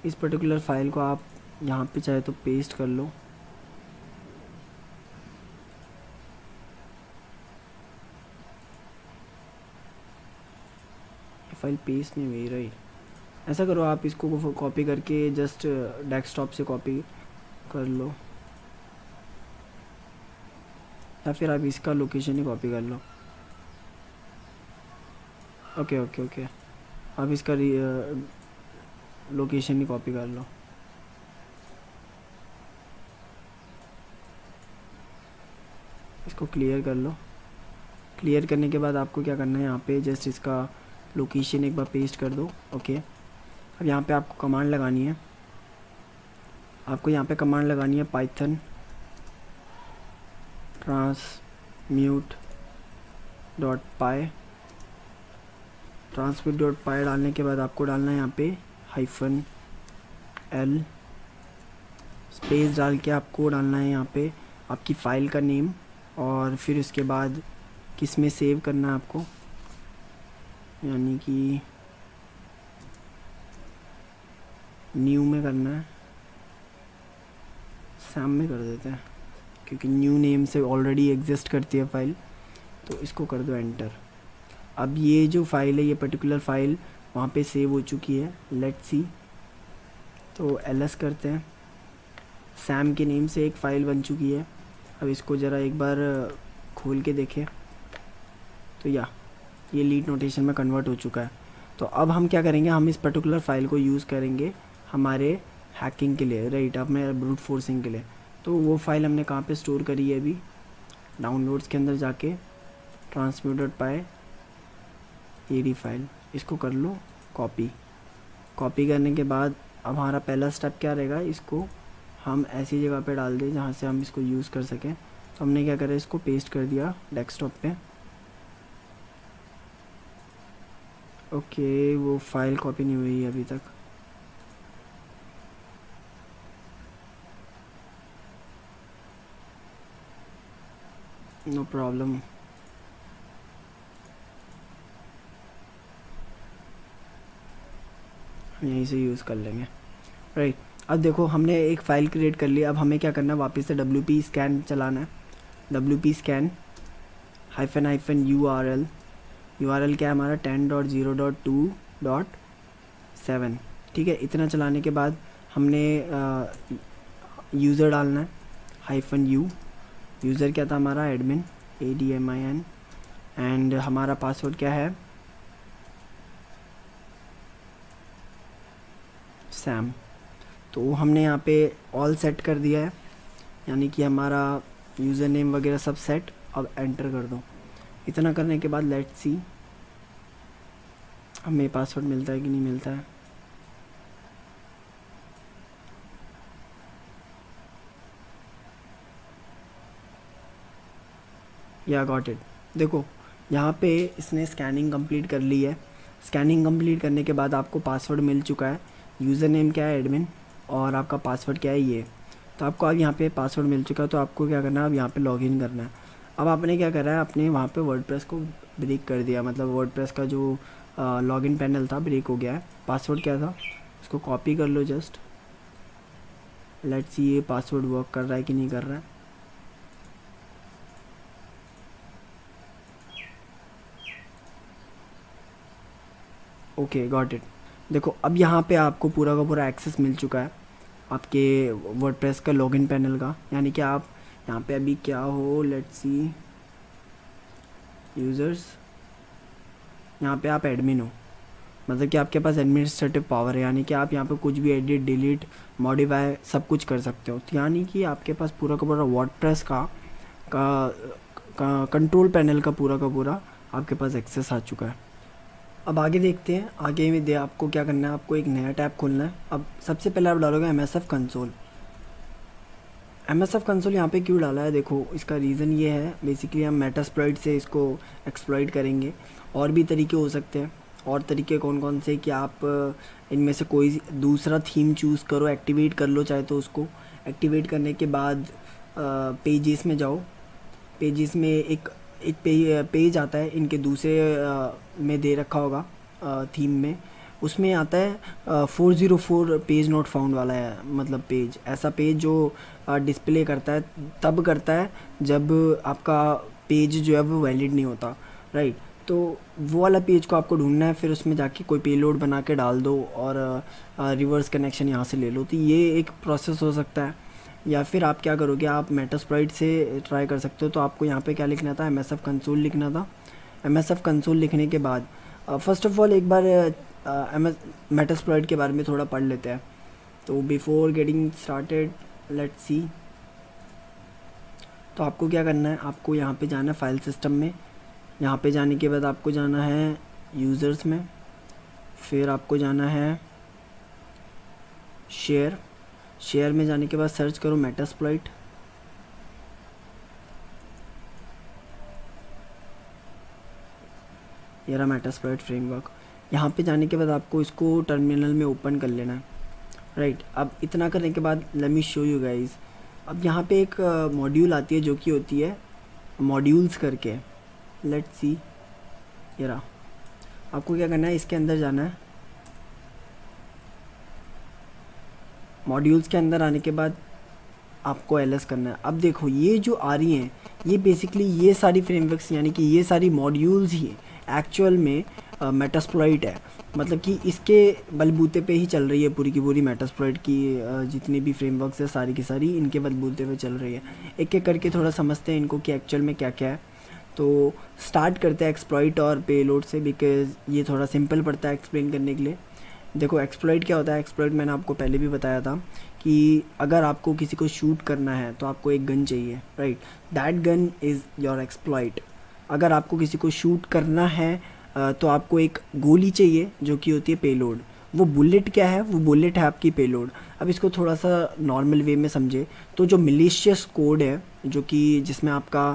इस पर्टिकुलर फाइल को आप यहाँ पे चाहे तो पेस्ट कर लो। फाइल पेस्ट नहीं हुई, रही ऐसा करो, आप इसको कॉपी करके जस्ट डेस्कटॉप से कॉपी कर लो, या फिर आप इसका लोकेशन ही कॉपी कर लो। ओके ओके ओके, आप इसका लोकेशन ही कॉपी कर लो। इसको क्लियर कर लो। क्लियर करने के बाद आपको क्या करना है, यहाँ पे जस्ट इसका लोकेशन एक बार पेस्ट कर दो। ओके, अब यहाँ पे आपको कमांड लगानी है, आपको यहाँ पे कमांड लगानी है पाइथन transmute.py। transmute.py डालने के बाद आपको डालना है यहाँ पे -L स्पेस डाल के आपको डालना है यहाँ पे आपकी फ़ाइल का नेम, और फिर उसके बाद किस में सेव करना है आपको, यानी कि न्यू में करना है, सैम में कर देते हैं क्योंकि न्यू नेम से ऑलरेडी एग्जिस्ट करती है फाइल। तो इसको कर दो एंटर। अब ये जो फाइल है, ये पर्टिकुलर फाइल वहाँ पे सेव हो चुकी है। लेट्स सी, तो ls करते हैं, सैम के नेम से एक फ़ाइल बन चुकी है। अब इसको ज़रा एक बार खोल के देखें, तो ये लीड नोटेशन में कन्वर्ट हो चुका है। तो अब हम क्या करेंगे, हम इस पर्टिकुलर फाइल को यूज़ करेंगे हमारे हैकिंग के लिए, राइट, अपने ब्रूट फोर्सिंग के लिए। तो वो फाइल हमने कहाँ पे स्टोर करी है, अभी डाउनलोड्स के अंदर जाके transmute.py AD फाइल, इसको कर लो कॉपी। कॉपी करने के बाद अब हमारा पहला स्टेप क्या रहेगा, इसको हम ऐसी जगह पे डाल दें जहाँ से हम इसको यूज़ कर सकें। तो हमने क्या करा, इसको पेस्ट कर दिया डेस्कटॉप पे। ओके, वो फाइल कॉपी नहीं हुई है अभी तक। नो प्रॉब्लम, यहीं से यूज़ कर लेंगे, राइट। अब देखो, हमने एक फ़ाइल क्रिएट कर ली। अब हमें क्या करना है, वापस से WP स्कैन चलाना है। WP स्कैन -URL, URL क्या है हमारा 10.0.2.7, ठीक है। इतना चलाने के बाद हमने यूज़र डालना है -u। यूज़र क्या था हमारा, एडमिन ADMIN, एंड हमारा पासवर्ड क्या है, सैम। तो हमने यहाँ पे ऑल सेट कर दिया है, यानी कि हमारा यूज़र नेम वगैरह सब सेट। अब एंटर कर दो। इतना करने के बाद लेट्स सी हमें पासवर्ड मिलता है कि नहीं मिलता है। या गॉट इट। देखो यहाँ पे इसने स्कैनिंग कंप्लीट कर ली है। स्कैनिंग कंप्लीट करने के बाद आपको पासवर्ड मिल चुका है। यूज़र नेम क्या है एडमिन, और आपका पासवर्ड क्या है ये। तो आपको अब यहाँ पे पासवर्ड मिल चुका है, तो आपको क्या करना है, अब यहाँ पे लॉगिन करना है। अब आपने क्या करा है, आपने वहाँ पे वर्डप्रेस को ब्रेक कर दिया, मतलब वर्डप्रेस का जो लॉगिन पैनल था ब्रेक हो गया है। पासवर्ड क्या था उसको कॉपी कर लो जस्ट। लेट्स सी ये पासवर्ड वर्क कर रहा है कि नहीं कर रहा है। Okay got it. देखो अब यहाँ पे आपको पूरा का पूरा एक्सेस मिल चुका है आपके वर्डप्रेस का लॉगिन पैनल का। यानी कि आप यहाँ पे अभी क्या हो, लेट्स सी यूज़र्स, यहाँ पे आप एडमिन हो, मतलब कि आपके पास एडमिनिस्ट्रेटिव पावर है। यानी कि आप यहाँ पे कुछ भी एडिट डिलीट मॉडिफाई सब कुछ कर सकते हो। तो यानी कि आपके पास पूरा का पूरा वर्डप्रेस का कंट्रोल पैनल का पूरा आपके पास एक्सेस आ चुका है। अब आगे देखते हैं। आगे में दे आपको क्या करना है, आपको एक नया टैब खोलना है। अब सबसे पहले आप डालोगे MSF कंसोल। MSF कंसोल यहाँ पे क्यों डाला है, देखो इसका रीज़न ये है, बेसिकली हम मेटास्प्लॉइट से इसको एक्सप्लॉइट करेंगे। और भी तरीके हो सकते हैं। और तरीके कौन कौन से कि आप इनमें से कोई दूसरा थीम चूज़ करो, एक्टिवेट कर लो चाहे तो। उसको एक्टिवेट करने के बाद पेजेस में जाओ। पेजेस में एक पेज आता है, इनके दूसरे में दे रखा होगा थीम में, उसमें आता है 404 पेज नॉट फाउंड वाला है, मतलब पेज, ऐसा पेज जो डिस्प्ले करता है तब करता है जब आपका पेज जो है वो वैलिड नहीं होता, राइट। तो वो वाला पेज को आपको ढूंढना है, फिर उसमें जाके कोई पेलोड बना के डाल दो और रिवर्स कनेक्शन यहाँ से ले लो। तो ये एक प्रोसेस हो सकता है। या फिर आप क्या करोगे, आप मेटास्प्लॉइट से ट्राई कर सकते हो। तो आपको यहाँ पे क्या लिखना था, MSF कंसोल लिखना था। MSF कंसोल लिखने के बाद फर्स्ट ऑफ ऑल एक बार मेटास्प्लॉइट के बारे में थोड़ा पढ़ लेते हैं। तो before getting started let's see, तो आपको क्या करना है, आपको यहाँ पे जाना है फाइल सिस्टम में। यहाँ पे जाने के बाद आपको जाना है यूज़र्स में, फिर आपको जाना है शेयर में जाने के बाद सर्च करो मेटास्प्लॉइट। ये रहा मेटास्प्लॉइट फ्रेमवर्क। यहाँ पे जाने के बाद आपको इसको टर्मिनल में ओपन कर लेना है, राइट। अब इतना करने के बाद let me show you guys. अब यहाँ पे एक मॉड्यूल आती है जो कि होती है मॉड्यूल्स करके। लेट्स सी, ये रहा। आपको क्या करना है, इसके अंदर जाना है। मॉड्यूल्स के अंदर आने के बाद आपको LS करना है। अब देखो ये जो आ रही हैं, ये बेसिकली ये सारी फ्रेमवर्क्स यानी कि ये सारी मॉड्यूल्स ही एक्चुअल में मेटास्प्लॉइट है। मतलब कि इसके बलबूते पे ही चल रही है पूरी की पूरी मेटास्प्लॉइट की जितनी भी फ्रेमवर्क्स है सारी की सारी इनके बलबूते पे चल रही है। एक एक करके थोड़ा समझते हैं इनको कि एक्चुअल में क्या क्या है। तो स्टार्ट करते हैं एक्सप्लॉइट और पेलोड से, बिकॉज ये थोड़ा सिंपल पड़ता है एक्सप्लेन करने के लिए। देखो एक्सप्लॉइट क्या होता है, एक्सप्लॉइट मैंने आपको पहले भी बताया था कि अगर आपको किसी को शूट करना है तो आपको एक गन चाहिए, right. That gun is your exploit. अगर आपको किसी को शूट करना है तो आपको एक गोली चाहिए जो कि होती है पेलोड। वो बुलेट क्या है, वो बुलेट है आपकी पेलोड। अब इसको थोड़ा सा नॉर्मल वे में समझे तो जो मिलिशियस कोड है, जो कि जिसमें आपका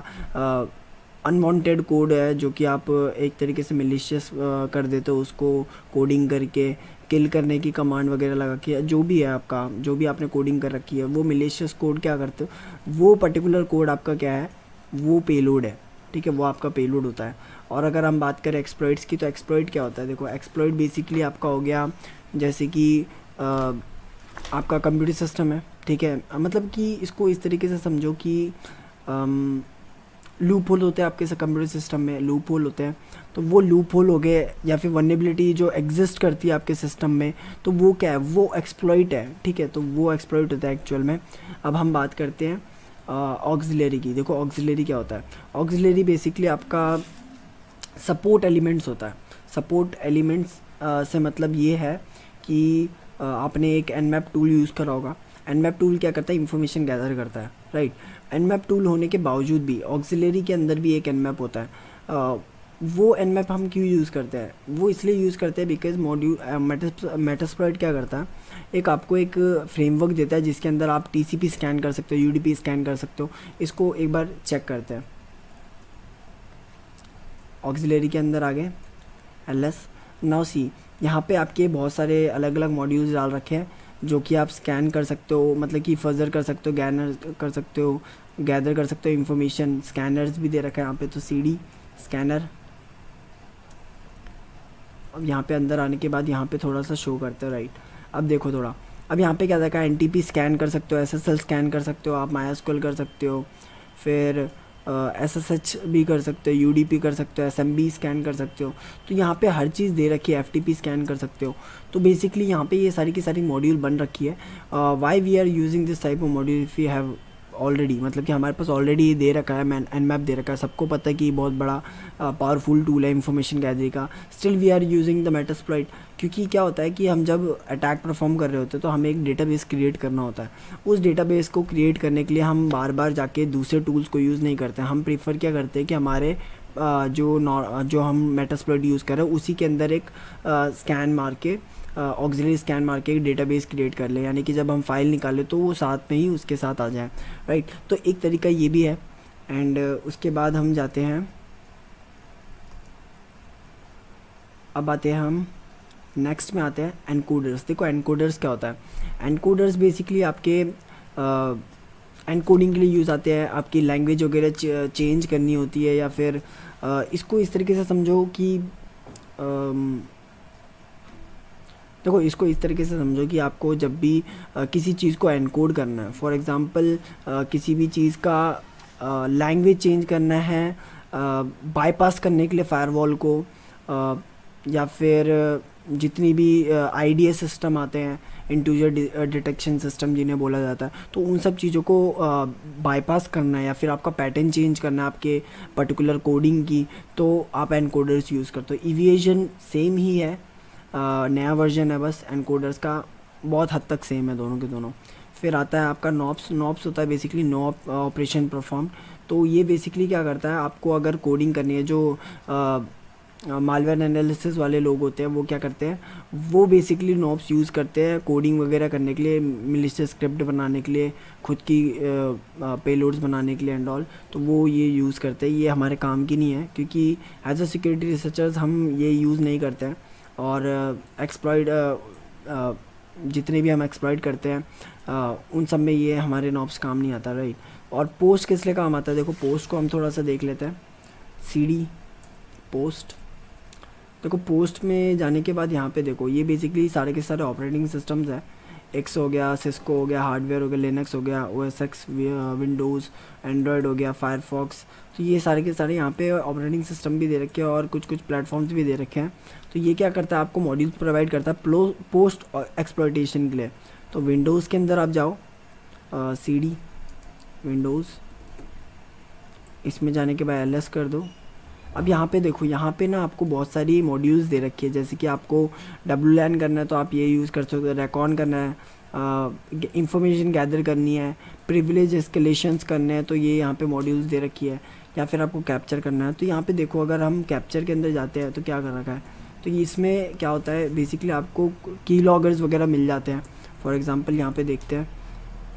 अनवांटेड कोड है, जो कि आप एक तरीके से मिलिशियस कर देते हो उसको कोडिंग करके, किल करने की कमांड वगैरह लगा के, जो भी है आपका, जो भी आपने कोडिंग कर रखी है, वो मिलिशियस कोड क्या करते हो, वो पर्टिकुलर कोड आपका क्या है, वो पेलोड है, ठीक है, वो आपका पेलोड होता है। और अगर हम बात करें एक्सप्लॉइट्स की, तो एक्सप्लॉइट क्या होता है, देखो एक्सप्लॉइट बेसिकली आपका हो गया जैसे कि आपका कंप्यूटर सिस्टम है, ठीक है। मतलब कि इसको इस तरीके से समझो कि लूप होल होते हैं आपके कंप्यूटर सिस्टम में, लूप होल होते हैं। तो वो लूप होल हो गए या फिर वनरेबिलिटी जो एग्जिस्ट करती है आपके सिस्टम में, तो वो क्या है, वो एक्सप्लॉइट है, ठीक है। तो वो एक्सप्लॉइट होता है एक्चुअल में। अब हम बात करते हैं ऑक्सिलरी की। देखो ऑक्सिलरी क्या होता है, ऑक्सिलरी बेसिकली आपका सपोर्ट एलिमेंट्स होता है। सपोर्ट एलिमेंट्स से मतलब ये है कि आपने एक nmap टूल यूज़ करा होगा। nmap टूल क्या करता है, इंफॉर्मेशन गैदर करता है, राइट। nmap टूल होने के बावजूद भी ऑक्सिलरी के अंदर भी एक nmap होता है। वो nmap हम क्यों यूज़ करते हैं? वो इसलिए यूज़ करते हैं बिकॉज मॉड्यूल मेटास्प्लॉइट क्या करता है, एक आपको एक फ्रेमवर्क देता है जिसके अंदर आप TCP स्कैन कर सकते हो, UDP स्कैन कर सकते हो। इसको एक बार चेक करते हैं। ऑक्सिलरी के अंदर आ गए, ls। नाउ सी, यहाँ पे आपके बहुत सारे अलग अलग मॉड्यूल्स डाल रखे हैं जो कि आप स्कैन कर सकते हो, मतलब कि फजर कर सकते हो, गैनर कर सकते हो, गैदर कर सकते हो इन्फॉर्मेशन। स्कैनर्स भी दे रखा है यहाँ पे, तो CD स्कैनर। अब यहाँ पे अंदर आने के बाद यहाँ पे थोड़ा सा शो करते हो, राइट। अब देखो थोड़ा, अब यहाँ पे क्या देखा है, NTP स्कैन कर सकते हो, SSL स्कैन कर सकते हो, आप MySQL कर सकते हो, फिर SSH भी कर सकते हो, UDP कर सकते हो, SMB स्कैन कर सकते हो। तो यहाँ पे हर चीज़ दे रखी है, FTP स्कैन कर सकते हो। तो बेसिकली यहाँ पे ये सारी की सारी मॉड्यूल बन रखी है। Why we are using this type of module if you have already, मतलब कि हमारे पास ऑलरेडी दे रखा है, nmap दे रखा है, सबको पता है कि बहुत बड़ा पावरफुल टूल है इन्फॉर्मेशन गैदरिंग का। Still we are using the Metasploit, क्योंकि क्या होता है कि हम जब अटैक परफॉर्म कर रहे होते हैं तो हमें एक डेटाबेस क्रिएट करना होता है। उस डेटाबेस को क्रिएट करने के लिए हम बार बार जाके दूसरे टूल्स को यूज़ नहीं करते हैं। हम प्रीफर क्या करते हैं कि हमारे जो हम मेटास्प्लॉइट यूज़ कर रहे हैं उसी के अंदर एक स्कैन मार के, ऑक्सिलरी स्कैन मार के एक डेटाबेस क्रिएट कर ले, यानी कि जब हम फाइल निकालें तो वो साथ में ही उसके साथ आ जाए, राइट। तो एक तरीका ये भी है। एंड उसके बाद हम जाते हैं, अब आते हैं हम नेक्स्ट में आते हैं एनकोडर्स। देखो एनकोडर्स क्या होता है, एनकोडर्स बेसिकली आपके एनकोडिंग के लिए यूज़ आते हैं। आपकी लैंग्वेज वगैरह चेंज करनी होती है, या फिर इसको इस तरीके से समझो कि देखो इसको इस तरीके से समझो कि आपको जब भी किसी चीज़ को एनकोड करना है, फॉर एग्ज़ाम्पल किसी भी चीज़ का लैंग्वेज चेंज करना है, बाईपास करने के लिए फायरवॉल को, या फिर जितनी भी IDS सिस्टम आते हैं, इंटीजर डिटेक्शन सिस्टम जिन्हें बोला जाता है, तो उन सब चीज़ों को बाईपास करना है, या फिर आपका पैटर्न चेंज करना है आपके पर्टिकुलर कोडिंग की, तो आप एनकोडर्स यूज़ करते हो। इविएशन सेम ही है, नया वर्जन है बस एनकोडर्स का, बहुत हद तक सेम है दोनों के दोनों। फिर आता है आपका नॉप्स। नॉप्स होता है बेसिकली नो ऑपरेशन परफॉर्म। तो ये बेसिकली क्या करता है, आपको अगर कोडिंग करनी है, जो मालवेयर एनालिसिस वाले लोग होते हैं वो क्या करते हैं, वो बेसिकली नॉप्स यूज़ करते हैं कोडिंग वगैरह करने के लिए, मिलिशियस स्क्रिप्ट बनाने के लिए, खुद की पेलोड्स बनाने के लिए एंड ऑल। तो वो ये यूज़ करते हैं। ये हमारे काम की नहीं है, क्योंकि एज अ सिक्योरिटी रिसर्चर्स हम ये यूज़ नहीं करते हैं। और एक्सप्लॉइट जितने भी हम एक्सप्लॉइट करते हैं उन सब में ये हमारे नॉब्स काम नहीं आता, राइट। और पोस्ट किस लिए काम आता है, देखो पोस्ट को हम थोड़ा सा देख लेते हैं। CD पोस्ट, देखो पोस्ट में जाने के बाद यहाँ पे देखो ये बेसिकली सारे के सारे ऑपरेटिंग सिस्टम्स हैं। X हो गया, सिस्को हो गया, हार्डवेयर हो गया, लिनक्स हो गया, OS X, विंडोज़, एंड्रॉयड हो गया, फायरफॉक्स। तो ये सारे के सारे यहाँ पे ऑपरेटिंग सिस्टम भी दे रखे हैं और कुछ कुछ प्लेटफॉर्म्स भी दे रखे हैं। तो ये क्या करता है, आपको मॉड्यूल्स प्रोवाइड करता है पोस्ट एक्सप्लॉइटेशन के लिए। तो विंडोज़ के अंदर आप जाओ, CD विंडोज़, इसमें जाने के बाद LS कर दो। अब यहाँ पे देखो, यहाँ पे ना आपको बहुत सारी मॉड्यूल्स दे रखी है, जैसे कि आपको WLAN करना है तो आप ये यूज़ कर सकते हो, रेकॉन करना है, इंफॉर्मेशन गैदर करनी है, प्रिविलेज एस्केलेशंस करने हैं तो ये यहाँ पे मॉड्यूल्स दे रखी है, या फिर आपको कैप्चर करना है। तो यहाँ पे देखो अगर हम कैप्चर के अंदर जाते हैं तो क्या कर रखा है, तो इसमें क्या होता है बेसिकली आपको की लॉगर्स वगैरह मिल जाते हैं। फॉर एग्ज़ाम्पल यहाँ पे देखते हैं,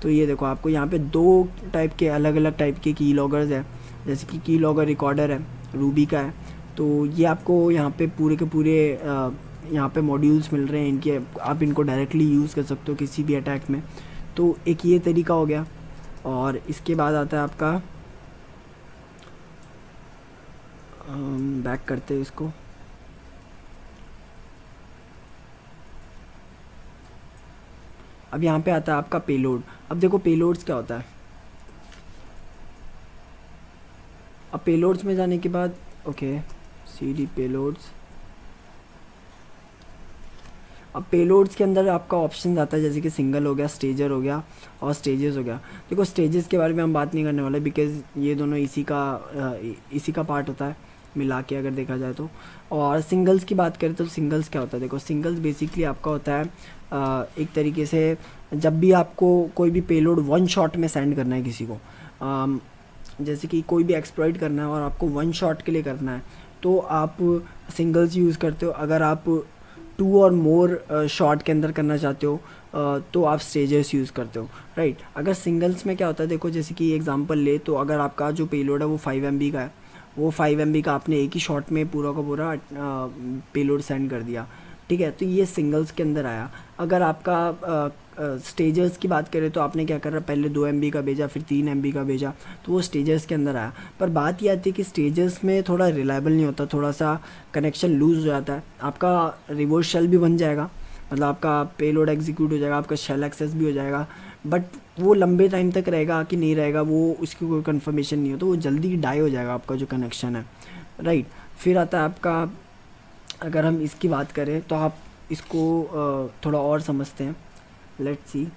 तो ये देखो आपको यहाँ पे 2 टाइप के अलग अलग टाइप के की लॉगर्स है, जैसे कि की लॉगर रिकॉर्डर है, रूबी का है। तो ये आपको यहाँ पे पूरे के पूरे यहाँ पे मॉड्यूल्स मिल रहे हैं इनके, आप इनको डायरेक्टली यूज़ कर सकते हो किसी भी अटैक में। तो एक ये तरीका हो गया। और इसके बाद आता है आपका, बैक करते हैं इसको, अब यहाँ पे आता है आपका पेलोड। अब देखो पेलोड्स क्या होता है, अब पेलोड्स में जाने के बाद ओके CD पेलोड्स। अब पेलोड्स के अंदर आपका ऑप्शन आता है जैसे कि सिंगल हो गया, स्टेजर हो गया और स्टेजेस हो गया। देखो स्टेजेस के बारे में हम बात नहीं करने वाले बिकॉज ये दोनों इसी का पार्ट होता है। मिला के अगर देखा जाए तो। और सिंगल्स की बात करें तो सिंगल्स क्या होता है, देखो सिंगल्स बेसिकली आपका होता है एक तरीके से जब भी आपको कोई भी पेलोड वन शॉट में सेंड करना है किसी को, जैसे कि कोई भी एक्सप्लॉइट करना है और आपको वन शॉट के लिए करना है, तो आप सिंगल्स यूज़ करते हो। अगर आप टू और मोर शॉट के अंदर करना चाहते हो तो आप स्टेजेस यूज़ करते हो, राइट। अगर सिंगल्स में क्या होता है, देखो जैसे कि एग्जांपल ले तो अगर आपका जो पेलोड है वो 5 MB का है, वो 5 MB का आपने एक ही शॉट में पूरा का पूरा पेलोड सेंड कर दिया, ठीक है, तो ये सिंगल्स के अंदर आया। अगर आपका स्टेजर्स की बात करें तो आपने क्या करा, पहले 2 MB का भेजा, फिर 3 MB का भेजा, तो वो स्टेजर्स के अंदर आया। पर बात ये आती है कि स्टेजर्स में थोड़ा रिलायबल नहीं होता, थोड़ा सा कनेक्शन लूज़ हो जाता है। आपका रिवर्स शेल भी बन जाएगा, मतलब आपका पेलोड एग्जीक्यूट हो जाएगा, आपका शेल एक्सेस भी हो जाएगा, बट वो लंबे टाइम तक रहेगा कि नहीं रहेगा वो उसकी कोई कंफर्मेशन नहीं हो, तो वो जल्दी डाई हो जाएगा आपका जो कनेक्शन है, राइट। फिर आता है आपका, अगर हम इसकी बात करें तो आप इसको थोड़ा और समझते हैं, लेट्स सी।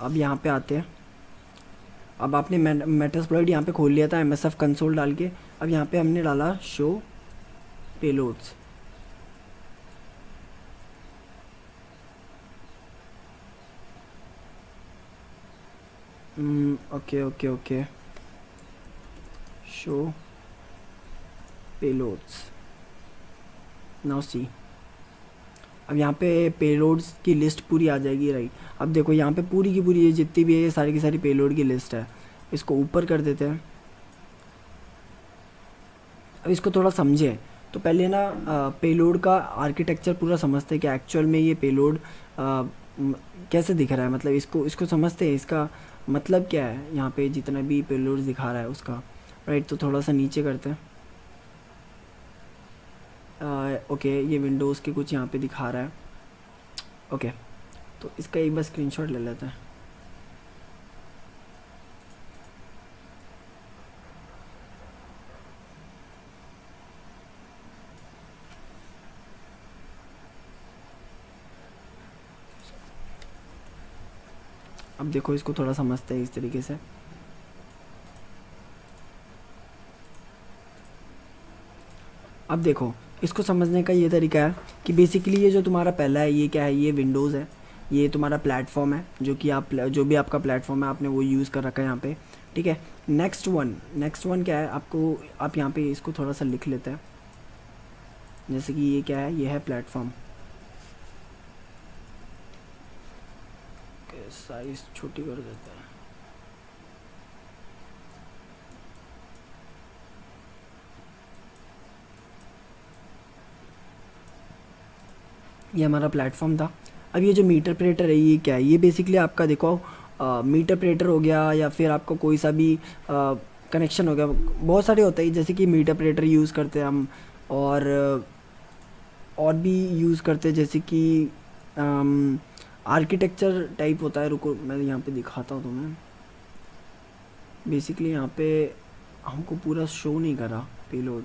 अब यहाँ पे आते हैं, अब आपने मेटास्प्लॉइट यहाँ पे खोल लिया था MSF कंसोल डाल के। अब यहाँ पे हमने डाला show payloads, okay okay okay, show payloads, now see. अब यहाँ पे पेलोड्स की लिस्ट पूरी आ जाएगी, राइट। अब देखो यहाँ पे पूरी की पूरी ये जितनी भी है ये सारी की सारी पेलोड की लिस्ट है। इसको ऊपर कर देते हैं। अब इसको थोड़ा समझें तो पहले ना पेलोड का आर्किटेक्चर पूरा समझते हैं कि एक्चुअल में ये पेलोड कैसे दिख रहा है, मतलब इसको समझते हैं, इसका मतलब क्या है यहाँ पे जितना भी पेलोड दिखा रहा है उसका, राइट। तो थोड़ा सा नीचे करते हैं, ओके ये विंडोज़ के कुछ यहाँ पे दिखा रहा है, ओके। तो इसका एक बार स्क्रीनशॉट ले लेते हैं। अब देखो इसको थोड़ा समझते हैं इस तरीके से। अब देखो इसको समझने का ये तरीका है कि बेसिकली ये जो तुम्हारा पहला है ये क्या है, ये विंडोज़ है, ये तुम्हारा प्लेटफॉर्म है जो कि आप जो भी आपका प्लेटफॉर्म है आपने वो यूज़ कर रखा है यहाँ पे, ठीक है। नेक्स्ट वन क्या है, आपको आप यहाँ पे इसको थोड़ा सा लिख लेते हैं, जैसे कि ये क्या है, ये है प्लेटफॉर्म। साइज छोटी कर देते हैं, ये हमारा प्लेटफॉर्म था। अब ये जो मीटर प्रेटर है ये क्या है, ये बेसिकली आपका देखो मीटर प्रेटर हो गया या फिर आपका कोई सा भी कनेक्शन हो गया, बहुत सारे होते हैं, जैसे कि मीटर प्रेटर यूज़ करते हैं हम, और भी यूज़ करते हैं, जैसे कि आर्किटेक्चर टाइप होता है। रुको मैं यहाँ पे दिखाता हूँ तुम्हें। बेसिकली यहाँ पे हमको पूरा शो नहीं करा पेलोड,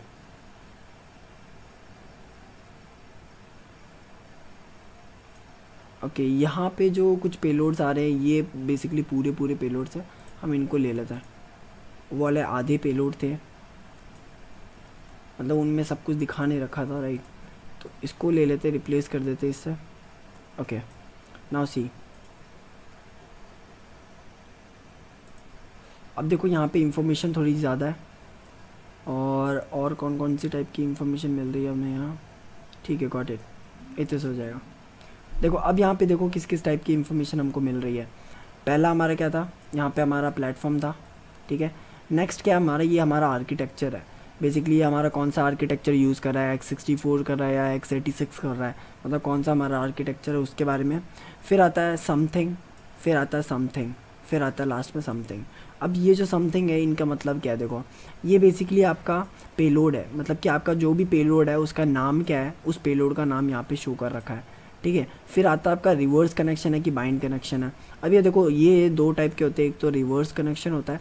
ओके यहाँ पे जो कुछ पेलोड्स आ रहे हैं ये बेसिकली पूरे पेलोड्स हैं, हम इनको ले लेते हैं। वो वाले आधे पेलोड थे, मतलब उनमें सब कुछ दिखा नहीं रखा था, राइट। तो इसको ले लेते, रिप्लेस कर देते इससे, ओके। नाउ सी, अब देखो यहाँ पे इंफॉर्मेशन थोड़ी ज़्यादा है, और कौन कौन सी टाइप की इंफॉर्मेशन मिल रही है हमें यहाँ, ठीक है, गॉट इट, इतने से हो जाएगा। देखो अब यहाँ पे देखो किस किस टाइप की इंफॉर्मेशन हमको मिल रही है। पहला हमारा क्या था, यहाँ पे हमारा प्लेटफॉर्म था, ठीक है। नेक्स्ट क्या हमारा, ये हमारा आर्किटेक्चर है। बेसिकली ये हमारा कौन सा आर्किटेक्चर यूज़ कर रहा है, x64 कर रहा है या x86 कर रहा है, मतलब कौन सा हमारा आर्किटेक्चर है उसके बारे में। फिर आता है समथिंग, फिर आता है समथिंग, फिर आता है लास्ट में समथिंग। अब ये जो समथिंग है इनका मतलब क्या है, देखो ये बेसिकली आपका पेलोड है, मतलब कि आपका जो भी पेलोड है उसका नाम क्या है, उस पेलोड का नाम यहाँ पे शो कर रखा है, ठीक है। फिर आता है आपका रिवर्स कनेक्शन है कि बाइंड कनेक्शन है। अब ये देखो ये दो टाइप के होते हैं, एक तो रिवर्स कनेक्शन होता है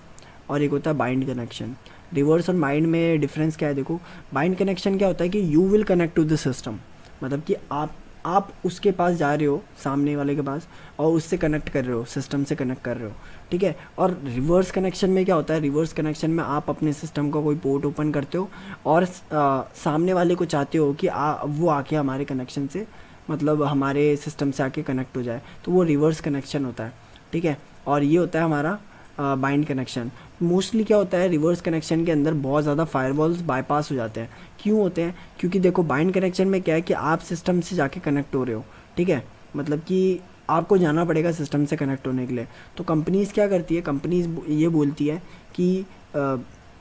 और एक होता है बाइंड कनेक्शन। रिवर्स और बाइंड में डिफरेंस क्या है, देखो बाइंड कनेक्शन क्या होता है कि you will connect to the system, मतलब कि आप आप उसके पास जा रहे हो, सामने वाले के पास, और उससे कनेक्ट कर रहे हो, सिस्टम से कनेक्ट कर रहे हो, ठीक है। और रिवर्स कनेक्शन में क्या होता है, रिवर्स कनेक्शन में आप अपने सिस्टम का कोई पोर्ट ओपन करते हो और सामने वाले को चाहते हो कि वो आके हमारे कनेक्शन से, मतलब हमारे सिस्टम से आके कनेक्ट हो जाए, तो वो रिवर्स कनेक्शन होता है, ठीक है। और ये होता है हमारा बाइंड कनेक्शन। मोस्टली क्या होता है, रिवर्स कनेक्शन के अंदर बहुत ज़्यादा फायरवॉल्स बाईपास हो जाते हैं। क्यों होते हैं, क्योंकि देखो बाइंड कनेक्शन में क्या है कि आप सिस्टम से जाके कनेक्ट हो रहे हो, ठीक है, मतलब कि आपको जाना पड़ेगा सिस्टम से कनेक्ट होने के लिए। तो कंपनीज़ क्या करती है, कंपनीज़ ये बोलती है कि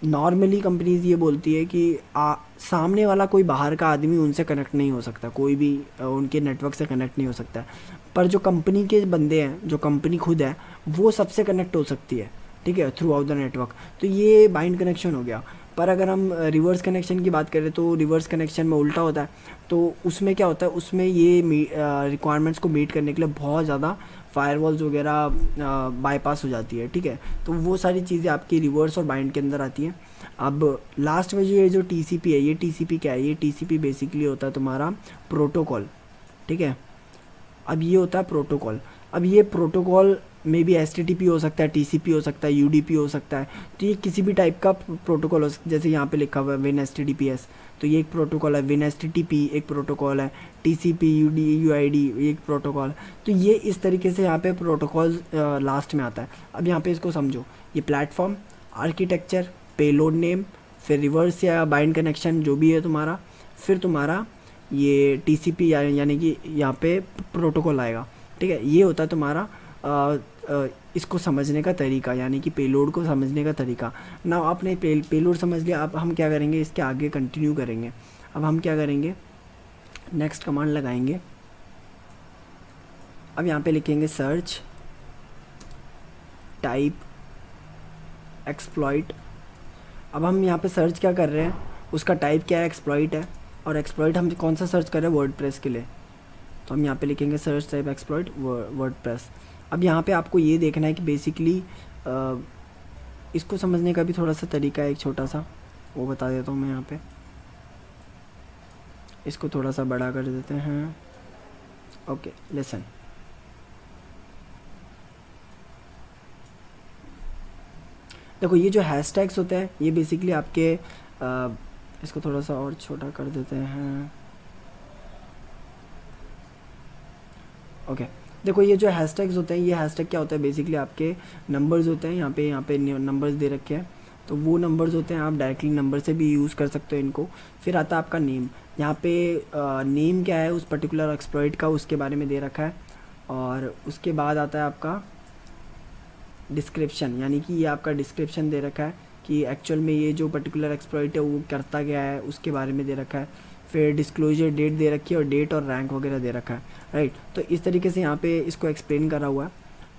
नॉर्मली कंपनीज़ ये बोलती है कि सामने वाला कोई बाहर का आदमी उनसे कनेक्ट नहीं हो सकता, कोई भी उनके नेटवर्क से कनेक्ट नहीं हो सकता है। पर जो कंपनी के बंदे हैं, जो कंपनी खुद है, वो सबसे कनेक्ट हो सकती है, ठीक है, थ्रू आउट द नेटवर्क। तो ये बाइंड कनेक्शन हो गया। पर अगर हम रिवर्स कनेक्शन की बात करें तो रिवर्स कनेक्शन में उल्टा होता है। तो उसमें क्या होता है, उसमें ये रिक्वायरमेंट्स को मीट करने के लिए बहुत ज़्यादा फायरवॉल्स वगैरह बाईपास हो जाती है, ठीक है। तो वो सारी चीज़ें आपकी रिवर्स और बाइंड के अंदर आती हैं। अब लास्ट में ये जो टीसीपी है, ये टीसीपी क्या है, ये टीसीपी बेसिकली होता है तुम्हारा प्रोटोकॉल, ठीक है। अब ये होता है प्रोटोकॉल। अब ये प्रोटोकॉल में भी एचटीटीपी हो सकता है, टीसीपी हो सकता है, यूडीपी हो सकता है। तो ये किसी भी टाइप का प्रोटोकॉल हो सकता है। जैसे यहाँ पे लिखा हुआ है विन एचटीटीपीएस, तो ये एक प्रोटोकॉल है। विन एचटीटीपी एक प्रोटोकॉल है। टीसीपी यूआईडी एक प्रोटोकॉल। तो ये इस तरीके से यहाँ पे प्रोटोकॉल लास्ट में आता है। अब यहाँ पे इसको समझो, ये प्लेटफॉर्म, आर्किटेक्चर, पेलोड नेम, फिर रिवर्स या बाइंड कनेक्शन जो भी है तुम्हारा, फिर तुम्हारा ये टीसीपी यानी कि यहाँ पे प्रोटोकॉल आएगा, ठीक है। ये होता है तुम्हारा इसको समझने का तरीका, यानी कि पेलोड को समझने का तरीका ना। आपने पेलोड समझ लिया। अब हम क्या करेंगे, इसके आगे कंटिन्यू करेंगे। अब हम क्या करेंगे, नेक्स्ट कमांड लगाएंगे। अब यहाँ पे लिखेंगे सर्च टाइप एक्सप्लॉइट। अब हम यहाँ पे सर्च क्या कर रहे हैं, उसका टाइप क्या है, एक्सप्लॉइट है। और एक्सप्लॉइट हम कौन सा सर्च कर रहे हैं, वर्डप्रेस के लिए। तो हम यहाँ पे लिखेंगे सर्च टाइप एक्सप्लॉइट वर्डप्रेस। अब यहाँ पे आपको ये देखना है कि बेसिकली इसको समझने का भी थोड़ा सा तरीका है, एक छोटा सा, वो बता देता हूँ मैं। यहाँ पे इसको थोड़ा सा बड़ा कर देते हैं। Okay, listen. देखो ये जो हैशटैग्स होते हैं, ये बेसिकली आपके इसको थोड़ा सा और छोटा कर देते हैं। ओके, देखो ये जो हैशटैग्स होते हैं, ये हैशटैग क्या होता है, बेसिकली आपके नंबर्स होते हैं। यहाँ पे नंबर्स दे रखे हैं, तो वो नंबर्स होते हैं। आप डायरेक्टली नंबर से भी यूज़ कर सकते हो इनको। फिर आता है आपका नेम। यहाँ पे नेम क्या है उस पर्टिकुलर एक्सप्लॉइट का, उसके बारे में दे रखा है। और उसके बाद आता है आपका डिस्क्रिप्शन, यानी कि ये आपका डिस्क्रिप्शन दे रखा है कि एक्चुअल में ये जो पर्टिकुलर एक्सप्लॉइट है वो करता क्या है, उसके बारे में दे रखा है। फिर डिस्क्लोजर डेट दे रखी है और डेट और रैंक वगैरह दे रखा है, राइट। तो इस तरीके से यहाँ पे इसको एक्सप्लेन करा हुआ है।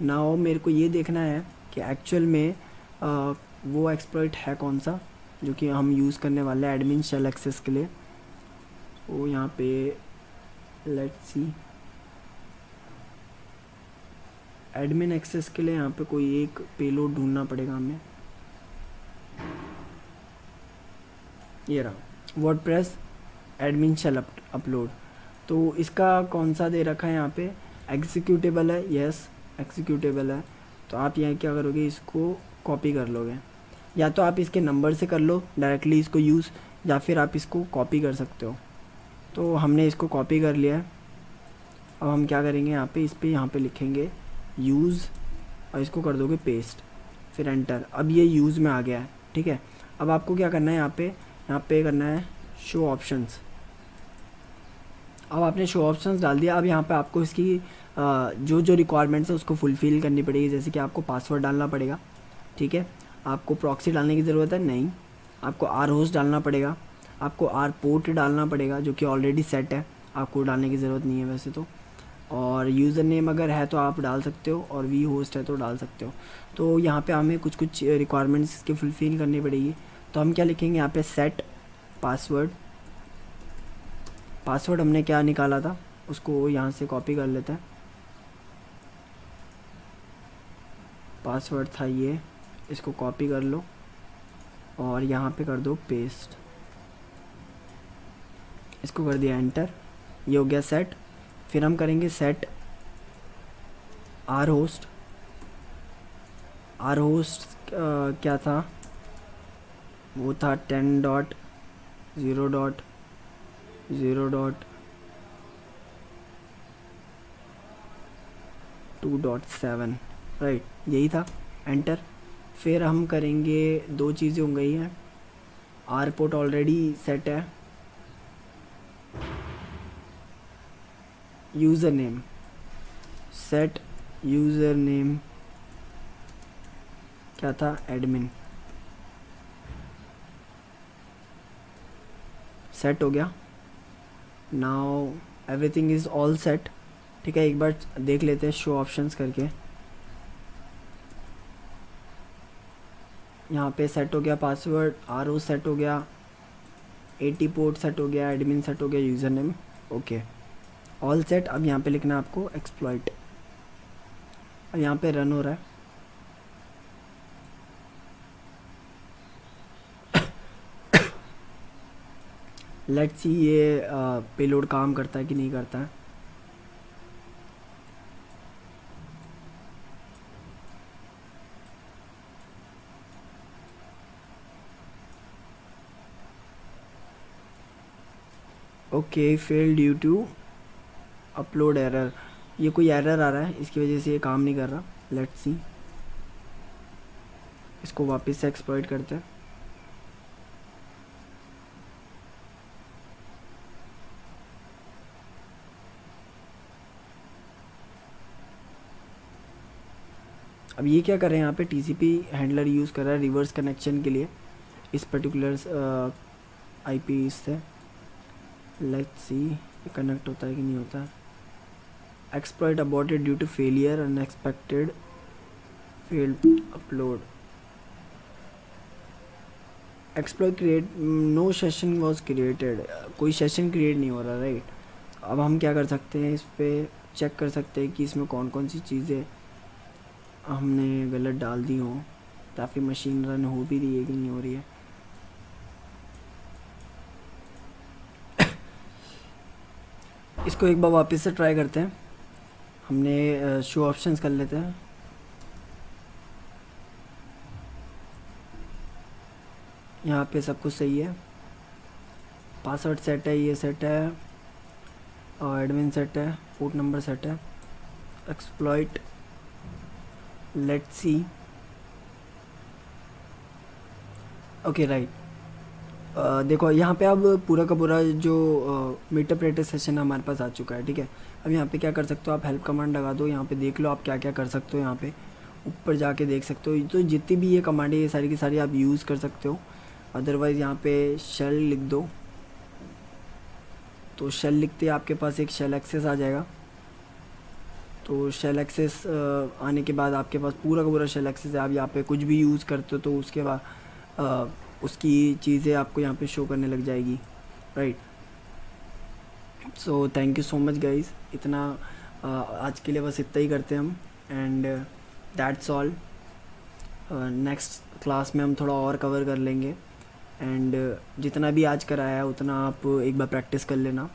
नाउ मेरे को ये देखना है कि एक्चुअल में वो एक्सप्लॉइट है कौन सा जो कि हम यूज़ करने वाले हैं एडमिन शेल एक्सेस के लिए। तो यहाँ पे लेट्स सी, एडमिन एक्सेस के लिए यहाँ पे कोई एक पेलोड ढूंढना पड़ेगा हमें। ये रहा वर्डप्रेस एडमिन शेल अपलोड। तो इसका कौन सा दे रखा है यहाँ पे, एग्जीक्यूटेबल है। यस, एग्जीक्यूटेबल है। तो आप यहाँ क्या करोगे, इसको कॉपी कर लोगे। या तो आप इसके नंबर से कर लो डायरेक्टली इसको यूज़, या फिर आप इसको कॉपी कर सकते हो। तो हमने इसको कॉपी कर लिया है। अब हम क्या करेंगे, यहाँ पे लिखेंगे यूज़ और इसको कर दोगे पेस्ट, फिर एंटर। अब ये यूज़ में आ गया है, ठीक है। अब आपको क्या करना है, यहाँ पे करना है शो ऑप्शंस। अब आपने शो ऑप्शंस डाल दिया। अब यहाँ पे आपको इसकी जो जो रिक्वायरमेंट्स है उसको फुलफ़िल करनी पड़ेगी। जैसे कि आपको पासवर्ड डालना पड़ेगा, ठीक है। आपको प्रॉक्सी डालने की ज़रूरत है नहीं। आपको आर होस्ट डालना पड़ेगा, आपको आर पोर्ट डालना पड़ेगा जो कि ऑलरेडी सेट है, आपको डालने की ज़रूरत नहीं है वैसे तो। और यूज़र नेम अगर है तो आप डाल सकते हो, और वी होस्ट है तो डाल सकते हो। तो यहाँ पे हमें कुछ कुछ रिक्वायरमेंट्स इसके फुलफ़िल करनी पड़ेगी। तो हम क्या लिखेंगे यहाँ पे, सेट पासवर्ड। पासवर्ड हमने क्या निकाला था उसको यहाँ से कॉपी कर लेते हैं। पासवर्ड था ये, इसको कॉपी कर लो और यहाँ पे कर दो पेस्ट। इसको कर दिया एंटर, ये हो गया सेट। फिर हम करेंगे set R host. R host क्या था, वो था 10.0.2.7, राइट, यही था। एंटर। फिर हम करेंगे, दो चीज़ें हो गई हैं। आर पोर्ट ऑलरेडी सेट है। User name, set user name क्या था, एडमिन। सेट हो गया। Now everything is all set. ठीक है, एक बार देख लेते हैं शो ऑप्शंस करके। यहाँ पे सेट हो गया पासवर्ड, आर ओ सेट हो गया, 80 पोर्ट सेट हो गया, एडमिन सेट हो गया, user name okay, all set. अब यहाँ पे लिखना है आपको एक्सप्लॉइट। अब यहाँ पे रन हो रहा है। लेट्स सी ये पेलोड काम करता है कि नहीं करता है। Okay, fail due to upload error. ये कोई एरर आ रहा है, इसकी वजह से ये काम नहीं कर रहा। लेट्स सी, इसको वापस से एक्सप्लॉइट करते हैं। अब ये क्या कर रहे हैं, यहाँ पे टीसीपी हैंडलर यूज़ कर रहा है रिवर्स कनेक्शन के लिए इस पर्टिकुलर आईपी से। लेट्स सी ये कनेक्ट होता है कि नहीं होता है। Exploit aborted due to failure, unexpected, failed upload. Exploit create, no session was created, कोई सेशन क्रिएट नहीं हो रहा, राइट। अब हम क्या कर सकते हैं, इस पर चेक कर सकते हैं कि इसमें कौन कौन सी चीज़ें हमने गलत डाल दी हों, ताकि मशीन रन हो भी रही है कि नहीं हो रही है। इसको एक बार वापस से ट्राई करते हैं। हमने शो ऑप्शंस कर लेते हैं। यहाँ पे सब कुछ सही है, पासवर्ड सेट है, ये सेट है, और एडमिन सेट है, पोर्ट नंबर सेट है। Exploit, let's see, okay right. देखो यहाँ पे अब पूरा का पूरा जो मीटर प्रैक्टिस सेशन हमारे पास आ चुका है, ठीक है। अब यहाँ पे क्या कर सकते हो आप, हेल्प कमांड लगा दो, यहाँ पे देख लो आप क्या क्या कर सकते हो। यहाँ पे ऊपर जाके देख सकते हो, तो जितनी भी ये कमांड है ये सारी की सारी आप यूज़ कर सकते हो। अदरवाइज़ यहाँ पे शेल लिख दो, तो शेल लिखते ही आपके पास एक शेल एक्सेस आ जाएगा। तो शेल एक्सेस आने के बाद आपके पास पूरा का पूरा शेल एक्सेस है। आप यहाँ पे कुछ भी यूज़ करते हो तो उसके बाद उसकी चीज़ें आपको यहाँ पे शो करने लग जाएगी, right. So thank you so much guys, इतना आज के लिए बस इतना ही करते हैं हम, and that's all. Next class में हम थोड़ा और कवर कर लेंगे, एंड जितना भी आज कराया है उतना आप एक बार प्रैक्टिस कर लेना।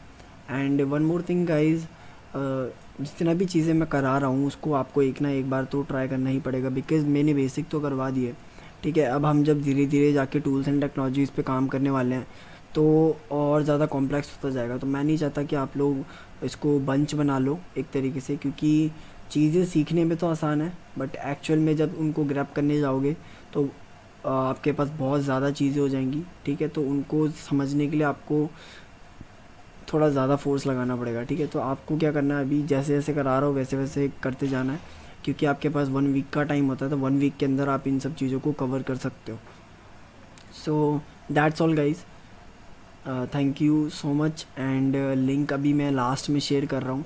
And one more thing guys, जितना भी चीज़ें मैं करा रहा हूँ उसको आपको एक ना एक बार तो ट्राई करना ही पड़ेगा, बिकॉज़ मैंने बेसिक तो करवा दिए, ठीक है। अब हम जब धीरे धीरे जाके टूल्स एंड टेक्नोलॉजीज़ पे काम करने वाले हैं तो और ज़्यादा कॉम्प्लेक्स होता जाएगा। तो मैं नहीं चाहता कि आप लोग इसको बंच बना लो एक तरीके से, क्योंकि चीज़ें सीखने में तो आसान है बट एक्चुअल में जब उनको ग्रैब करने जाओगे तो आपके पास बहुत ज़्यादा चीज़ें हो जाएंगी, ठीक है। तो उनको समझने के लिए आपको थोड़ा ज़्यादा फोर्स लगाना पड़ेगा, ठीक है। तो आपको क्या करना है, अभी जैसे जैसे करा रहा हो वैसे वैसे करते जाना है, क्योंकि आपके पास 1 वीक का टाइम होता है, तो 1 वीक के अंदर आप इन सब चीज़ों को कवर कर सकते हो। So that's all guys, thank you so much. And link अभी मैं लास्ट में शेयर कर रहा हूँ।